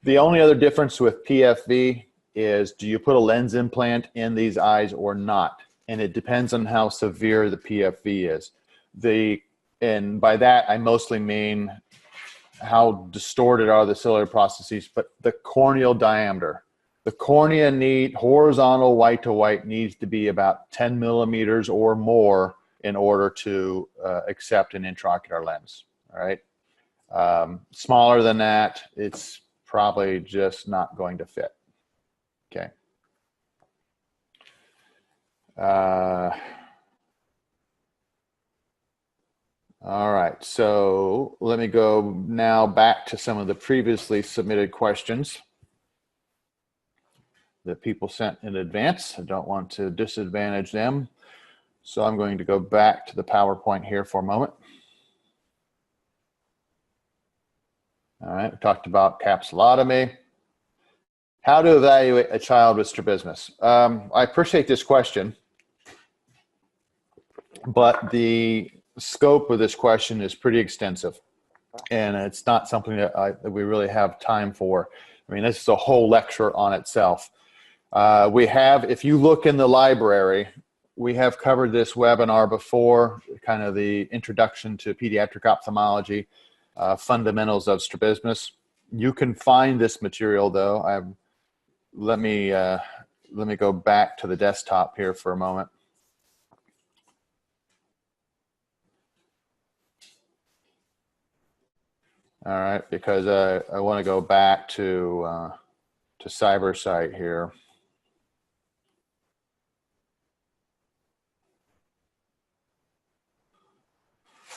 The only other difference with PFV is, do you put a lens implant in these eyes or not? And it depends on how severe the PFV is. And by that, I mostly mean how distorted are the ciliary processes, but the corneal diameter. The cornea horizontal white to white needs to be about 10 millimeters or more in order to accept an intraocular lens, all right? Smaller than that, it's probably just not going to fit, okay? All right, so let me go now back to some of the previously submitted questions that people sent in advance. I don't want to disadvantage them. So I'm going to go back to the PowerPoint here for a moment. All right, we talked about capsulotomy. How to evaluate a child with strabismus. I appreciate this question, but the scope of this question is pretty extensive, and it's not something that we really have time for. I mean, this is a whole lecture on itself. If you look in the library, we have covered this webinar before, kind of the introduction to pediatric ophthalmology, fundamentals of strabismus. You can find this material though. Let me go back to the desktop here for a moment. All right, because I want to go back to Cybersite here.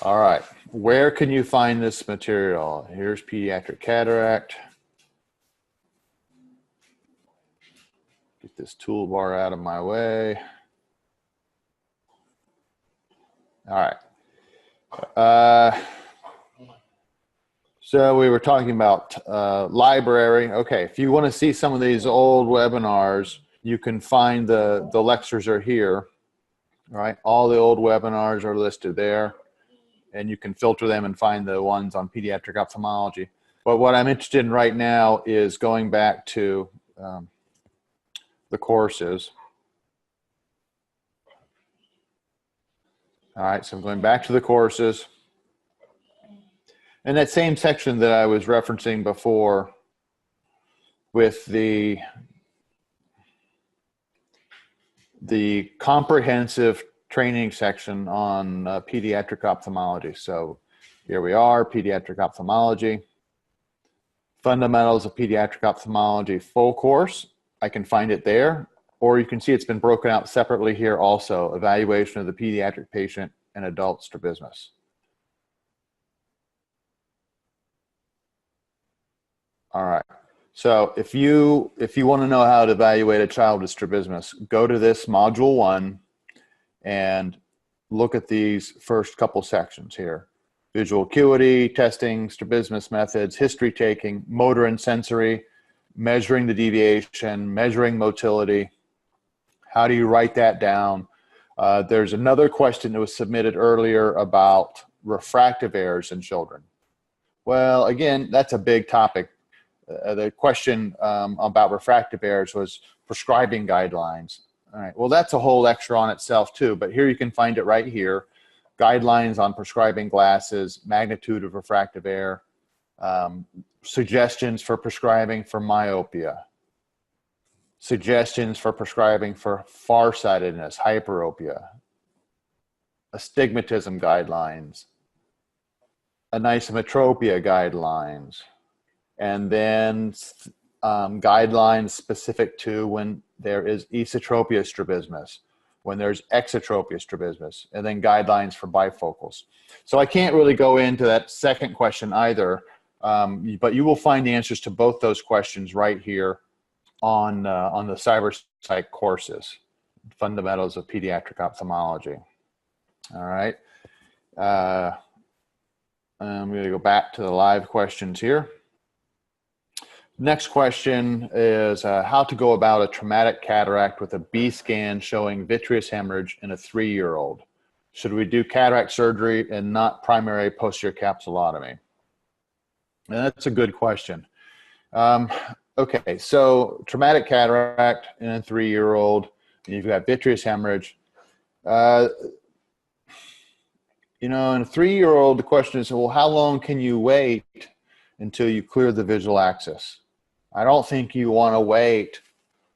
All right, where can you find this material? Here's Pediatric Cataract. Get this toolbar out of my way. All right. So we were talking about library. Okay, if you want to see some of these old webinars, you can find the lectures are here. All right, all the old webinars are listed there, and you can filter them and find the ones on pediatric ophthalmology. But what I'm interested in right now is going back to the courses. All right, so I'm going back to the courses. And that same section that I was referencing before with the comprehensive training section on pediatric ophthalmology. So here we are, pediatric ophthalmology, fundamentals of pediatric ophthalmology full course. I can find it there, or you can see it's been broken out separately here also, evaluation of the pediatric patient and adult strabismus. All right. So if you want to know how to evaluate a child with strabismus, go to this module 1 and look at these first couple sections here. Visual acuity, testing, strabismus methods, history taking, motor and sensory, measuring the deviation, measuring motility. How do you write that down? There's another question that was submitted earlier about refractive errors in children. Well, again, that's a big topic. The question about refractive errors was prescribing guidelines. All right, well, that's a whole lecture on itself too, but here you can find it right here. Guidelines on prescribing glasses, magnitude of refractive error, suggestions for prescribing for myopia, suggestions for prescribing for farsightedness, hyperopia, astigmatism guidelines, anisometropia guidelines, and then guidelines specific to when there is esotropia strabismus, when there's exotropia strabismus, and then guidelines for bifocals. So I can't really go into that second question either, but you will find the answers to both those questions right here on the Cybersite courses, Fundamentals of Pediatric Ophthalmology. All right. I'm going to go back to the live questions here. Next question is how to go about a traumatic cataract with a B scan showing vitreous hemorrhage in a 3-year-old. Should we do cataract surgery and not primary posterior capsulotomy? And that's a good question. Okay, so traumatic cataract in a 3-year-old, and you've got vitreous hemorrhage. You know, in a 3-year-old, the question is, well, how long can you wait until you clear the visual axis? I don't think you want to wait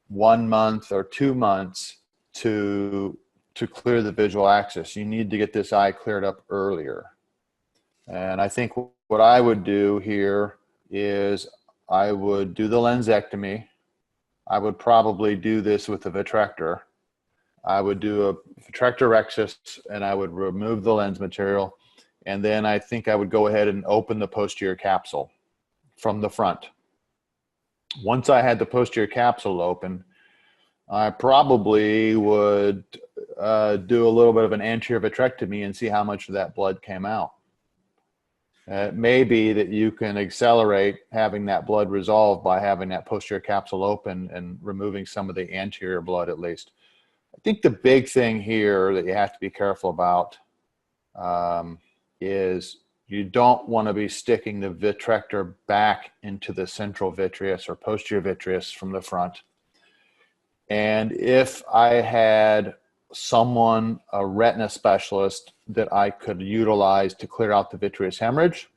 1 month or 2 months to clear the visual axis. You need to get this eye cleared up earlier. And I think what I would do here is I would do the lensectomy. I would probably do this with a vitrector. I would do a vitrectorexis and I would remove the lens material. And then I think I would go ahead and open the posterior capsule from the front. Once I had the posterior capsule open, I probably would do a little bit of an anterior vitrectomy and see how much of that blood came out. It may be that you can accelerate having that blood resolved by having that posterior capsule open and removing some of the anterior blood at least. I think the big thing here that you have to be careful about is you don't want to be sticking the vitrector back into the central vitreous or posterior vitreous from the front. And if I had someone, a retina specialist, that I could utilize to clear out the vitreous hemorrhage,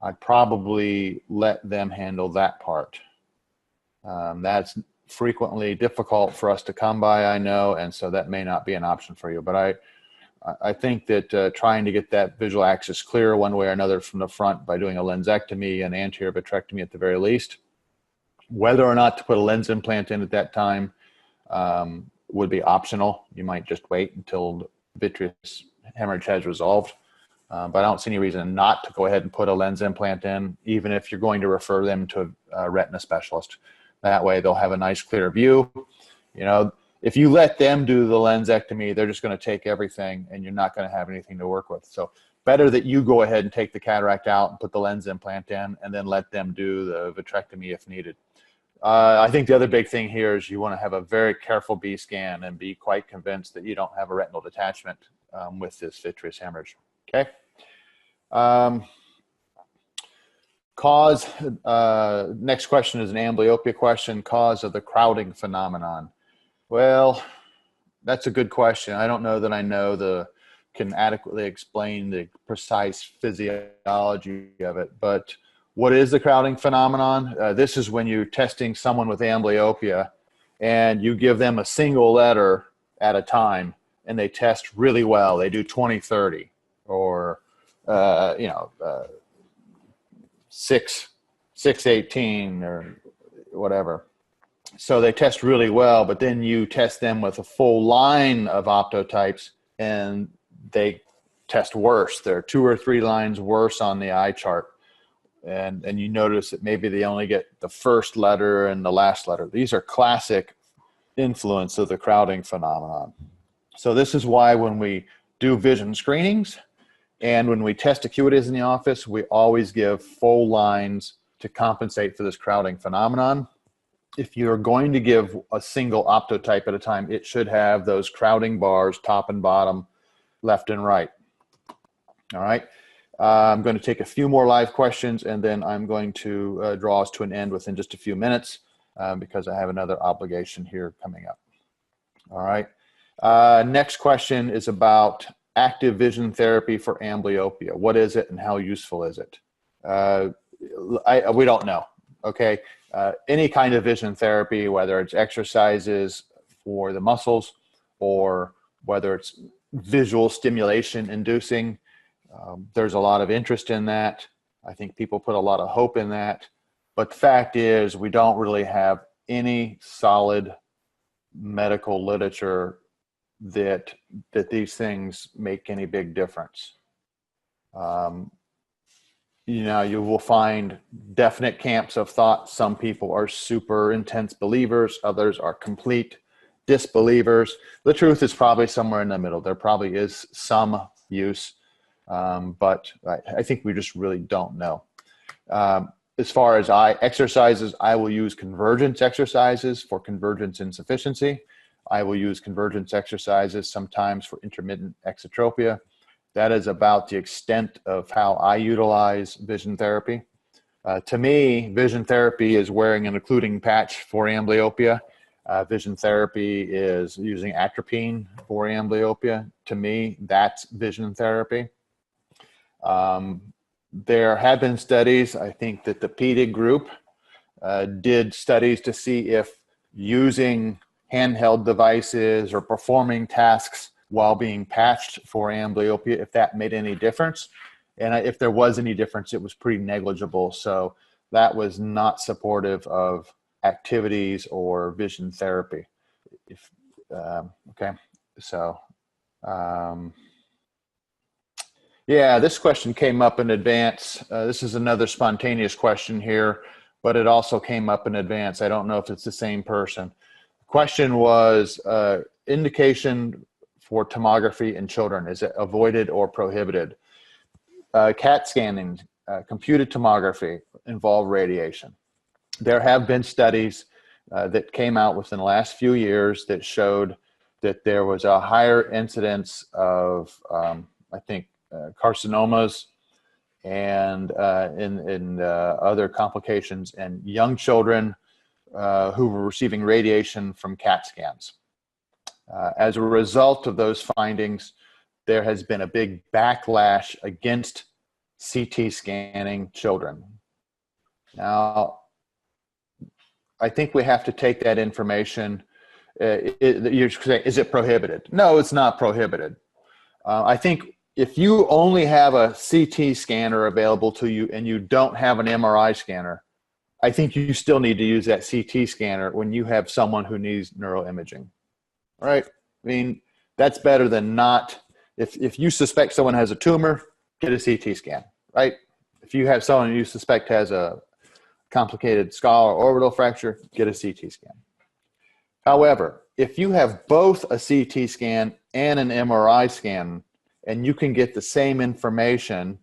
I'd probably let them handle that part. That's frequently difficult for us to come by, I know, and so that may not be an option for you. But I think that trying to get that visual axis clear one way or another from the front by doing a lensectomy and anterior vitrectomy at the very least, whether or not to put a lens implant in at that time would be optional. You might just wait until the vitreous hemorrhage has resolved. But I don't see any reason not to go ahead and put a lens implant in, even if you're going to refer them to a retina specialist. That way they'll have a nice clear view. You know, if you let them do the lensectomy, they're just going to take everything and you're not going to have anything to work with. So better that you go ahead and take the cataract out and put the lens implant in and then let them do the vitrectomy if needed. I think the other big thing here is you want to have a very careful B scan and be quite convinced that you don't have a retinal detachment with this vitreous hemorrhage. Okay. Cause, next question is an amblyopia question, cause of the crowding phenomenon. Well, that's a good question. I don't know that I can adequately explain the precise physiology of it, but what is the crowding phenomenon? This is when you're testing someone with amblyopia and you give them a single letter at a time and they test really well. They do 20/30 or, 6/18 or whatever. So they test really well, but then you test them with a full line of optotypes and they test worse. They're 2 or 3 lines worse on the eye chart. And you notice that maybe they only get the first letter and the last letter. These are classic influence of the crowding phenomenon. So this is why when we do vision screenings and when we test acuities in the office, we always give full lines to compensate for this crowding phenomenon. If you're going to give a single optotype at a time, it should have those crowding bars, top and bottom, left and right. All right. I'm going to take a few more live questions, and then I'm going to draw us to an end within just a few minutes because I have another obligation here coming up. All right. Next question is about active vision therapy for amblyopia. What is it and how useful is it? We don't know. Okay. Any kind of vision therapy, whether it's exercises for the muscles or whether it's visual stimulation inducing, there's a lot of interest in that. I think people put a lot of hope in that. But the fact is, we don't really have any solid medical literature that these things make any big difference. You know, you will find definite camps of thought. Some people are super intense believers. Others are complete disbelievers. The truth is probably somewhere in the middle. There probably is some use, but I think we just really don't know. As far as exercises, I will use convergence exercises for convergence insufficiency. I will use convergence exercises sometimes for intermittent exotropia. That is about the extent of how I utilize vision therapy. To me, vision therapy is wearing an occluding patch for amblyopia. Vision therapy is using atropine for amblyopia. To me, that's vision therapy. There have been studies, I think that the Pediatric group did studies to see if using handheld devices or performing tasks while being patched for amblyopia, if that made any difference. And if there was any difference, it was pretty negligible. So that was not supportive of activities or vision therapy. Okay, so yeah, this question came up in advance. This is another spontaneous question here, but it also came up in advance. I don't know if it's the same person. The question was indication for tomography in children. Is it avoided or prohibited? CAT scanning, computed tomography involve radiation. There have been studies that came out within the last few years that showed that there was a higher incidence of, I think, carcinomas and in other complications in young children who were receiving radiation from CAT scans. As a result of those findings, there has been a big backlash against CT scanning children. Now, I think we have to take that information. You're saying, is it prohibited? No, it's not prohibited. I think if you only have a CT scanner available to you and you don't have an MRI scanner, I think you still need to use that CT scanner when you have someone who needs neuroimaging. Right? I mean, that's better than not. If you suspect someone has a tumor, get a CT scan, right? If you have someone you suspect has a complicated skull or orbital fracture, get a CT scan. However, if you have both a CT scan and an MRI scan, and you can get the same information,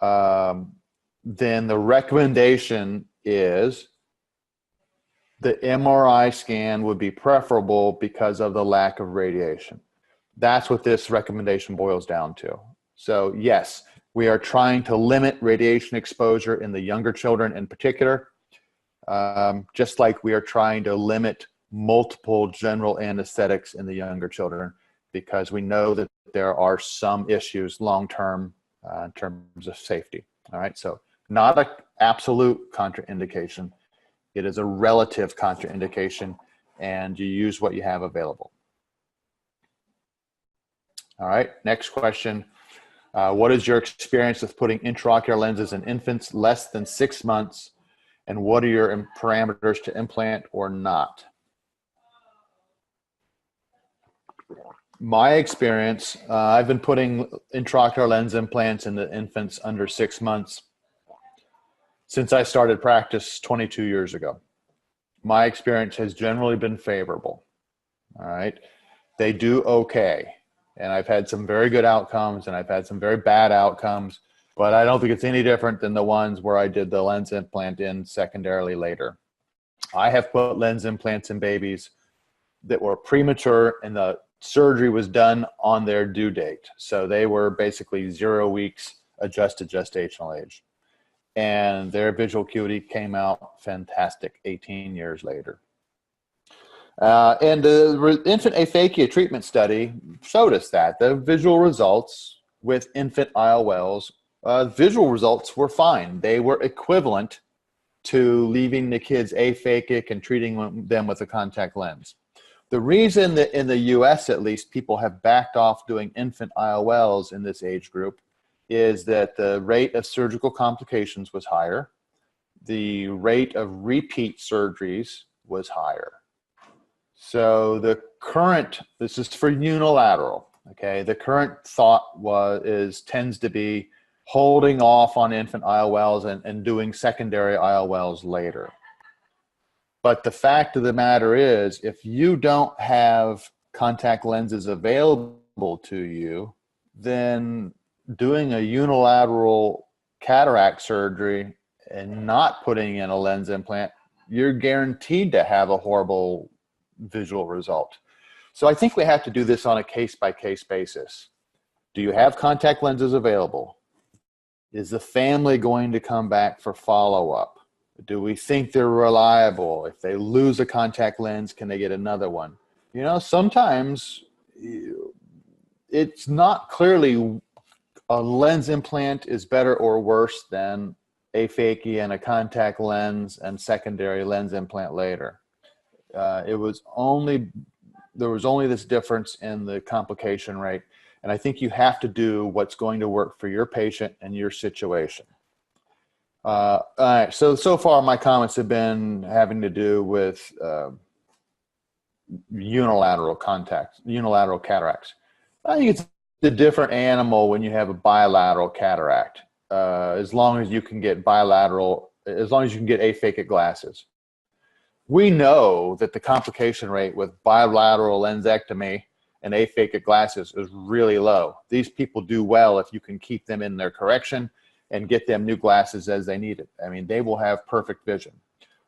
then the recommendation is the MRI scan would be preferable because of the lack of radiation. That's what this recommendation boils down to. So yes, we are trying to limit radiation exposure in the younger children in particular, just like we are trying to limit multiple general anesthetics in the younger children, because we know that there are some issues long-term in terms of safety. All right, so not an absolute contraindication. It is a relative contraindication, and you use what you have available. All right, next question. What is your experience with putting intraocular lenses in infants less than 6 months, and what are your parameters to implant or not? My experience, I've been putting intraocular lens implants in the infants under 6 months since I started practice 22 years ago. My experience has generally been favorable. All right. They do okay. And I've had some very good outcomes and I've had some very bad outcomes. But I don't think it's any different than the ones where I did the lens implant in secondarily later. I have put lens implants in babies that were premature and the surgery was done on their due date. So they were basically 0 weeks adjusted gestational age. And their visual acuity came out fantastic 18 years later. And the infant aphakia treatment study showed us that the visual results with infant IOLs, visual results were fine. They were equivalent to leaving the kids aphakic and treating them with a contact lens. The reason that in the US, at least, people have backed off doing infant IOLs in this age group is that the rate of surgical complications was higher. The rate of repeat surgeries was higher. So the current, this is for unilateral, okay? The current thought tends to be holding off on infant IOLs and doing secondary IOLs later. But the fact of the matter is, if you don't have contact lenses available to you, then doing a unilateral cataract surgery and not putting in a lens implant, you're guaranteed to have a horrible visual result. So I think we have to do this on a case-by-case basis. Do you have contact lenses available? Is the family going to come back for follow-up? Do we think they're reliable? If they lose a contact lens, can they get another one? You know, sometimes it's not clearly a lens implant is better or worse than aphakia and a contact lens and secondary lens implant later. There was only this difference in the complication rate. And I think you have to do what's going to work for your patient and your situation. All right, so far my comments have been having to do with unilateral cataracts. I think it's a different animal when you have a bilateral cataract, as long as you can get aphakic glasses. We know that the complication rate with bilateral lensectomy and aphakic glasses is really low. These people do well if you can keep them in their correction and get them new glasses as they need it. I mean, they will have perfect vision.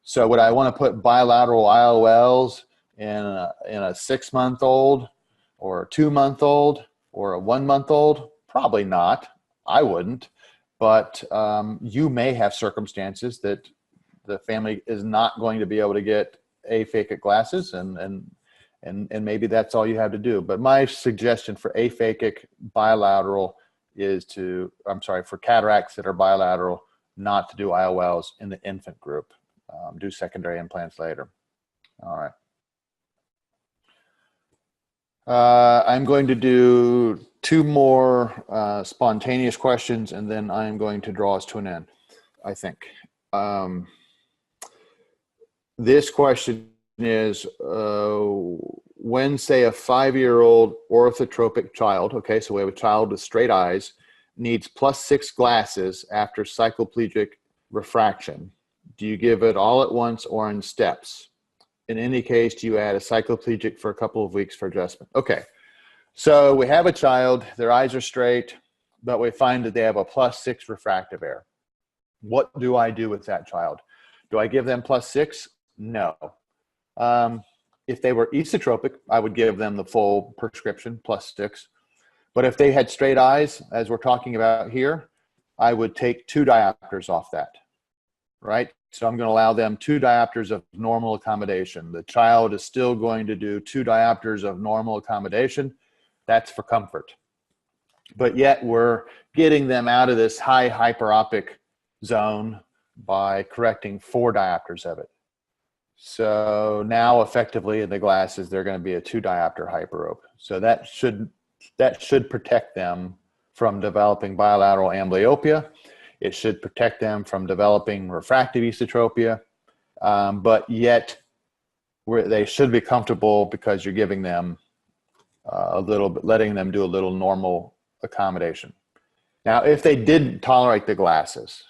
So would I want to put bilateral IOLs in a 6-month-old or a 2-month-old or a 1-month-old? Probably not. I wouldn't. But you may have circumstances that the family is not going to be able to get aphakic glasses, and maybe that's all you have to do. But my suggestion for aphakic bilateral is for cataracts that are bilateral, not to do IOLs in the infant group. Do secondary implants later. All right. I'm going to do 2 more spontaneous questions, and then I'm going to draw us to an end, I think. This question is, when, say, a 5-year-old orthotropic child, okay, so we have a child with straight eyes, needs +6 glasses after cycloplegic refraction, do you give it all at once or in steps? In any case, do you add a cycloplegic for a couple of weeks for adjustment? Okay, so we have a child, their eyes are straight, but we find that they have a +6 refractive error. What do I do with that child? Do I give them +6? No. If they were esotropic, I would give them the full prescription +6. But if they had straight eyes, as we're talking about here, I would take 2 diopters off that, right? So I'm going to allow them 2 diopters of normal accommodation. The child is still going to do 2 diopters of normal accommodation. That's for comfort. But yet we're getting them out of this high hyperopic zone by correcting 4 diopters of it. So now effectively in the glasses, they're going to be a 2 diopter hyperope. So that should protect them from developing bilateral amblyopia. It should protect them from developing refractive esotropia, but yet they should be comfortable because you're giving them a little bit, letting them do a little normal accommodation. Now, if they didn't tolerate the glasses,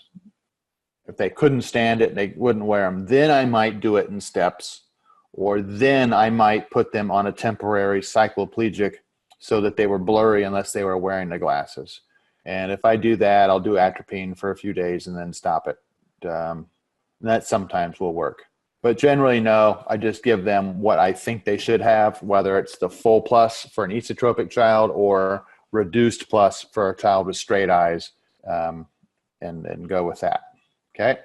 if they couldn't stand it and they wouldn't wear them, then I might do it in steps, or then I might put them on a temporary cycloplegic so that they were blurry unless they were wearing the glasses. And if I do that, I'll do atropine for a few days and then stop it. That sometimes will work. But generally, no, I just give them what I think they should have, whether it's the full plus for an esotropic child or reduced plus for a child with straight eyes, and go with that. Okay.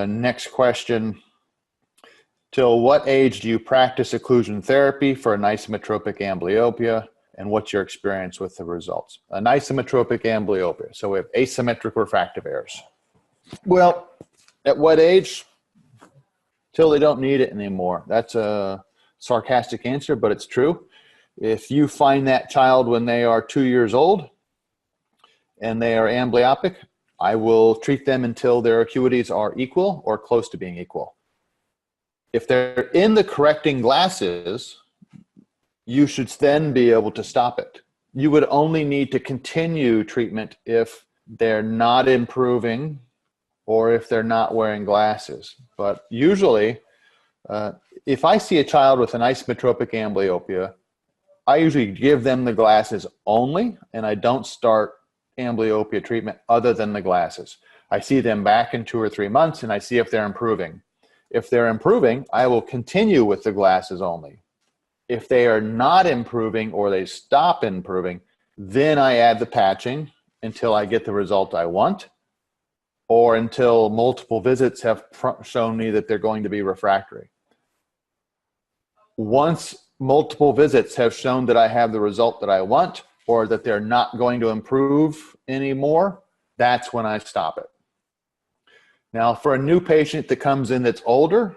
Next question. Till what age do you practice occlusion therapy for an isometropic amblyopia, and what's your experience with the results? An isometropic amblyopia, so we have asymmetric refractive errors. Well, at what age? Till they don't need it anymore. That's a sarcastic answer, but it's true. If you find that child when they are 2 years old and they are amblyopic, I will treat them until their acuities are equal or close to being equal. If they're in the correcting glasses, you should then be able to stop it. You would only need to continue treatment if they're not improving or if they're not wearing glasses. But usually, if I see a child with an isometropic amblyopia, I usually give them the glasses only, and I don't start amblyopia treatment other than the glasses. I see them back in 2 or 3 months, and I see if they're improving. If they're improving, I will continue with the glasses only. If they are not improving or they stop improving, then I add the patching until I get the result I want, or until multiple visits have shown me that they're going to be refractory. Once multiple visits have shown that I have the result that I want, or that they're not going to improve anymore, that's when I stop it. Now, for a new patient that comes in that's older,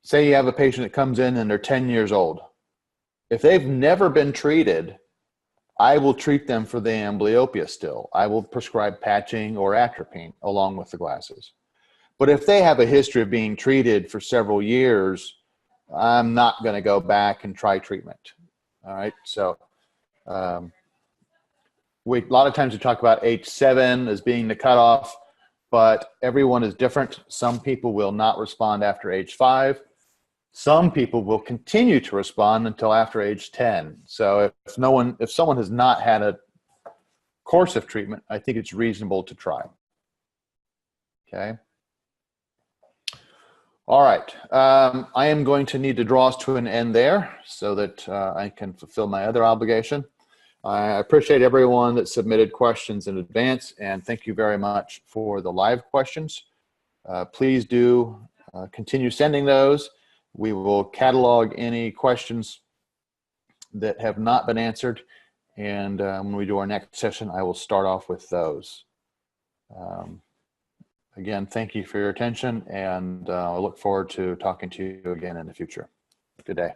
say you have a patient that comes in and they're 10 years old. If they've never been treated, I will treat them for the amblyopia still. I will prescribe patching or atropine along with the glasses. But if they have a history of being treated for several years, I'm not going to go back and try treatment. All right. So a lot of times we talk about age 7 as being the cutoff, but everyone is different. Some people will not respond after age 5. Some people will continue to respond until after age 10. So if someone has not had a course of treatment, I think it's reasonable to try. Okay. All right. I am going to need to draw us to an end there so that I can fulfill my other obligation. I appreciate everyone that submitted questions in advance, and thank you very much for the live questions. Please do continue sending those. We will catalog any questions that have not been answered, and when we do our next session, I will start off with those. Again, thank you for your attention, and I look forward to talking to you again in the future. Good day.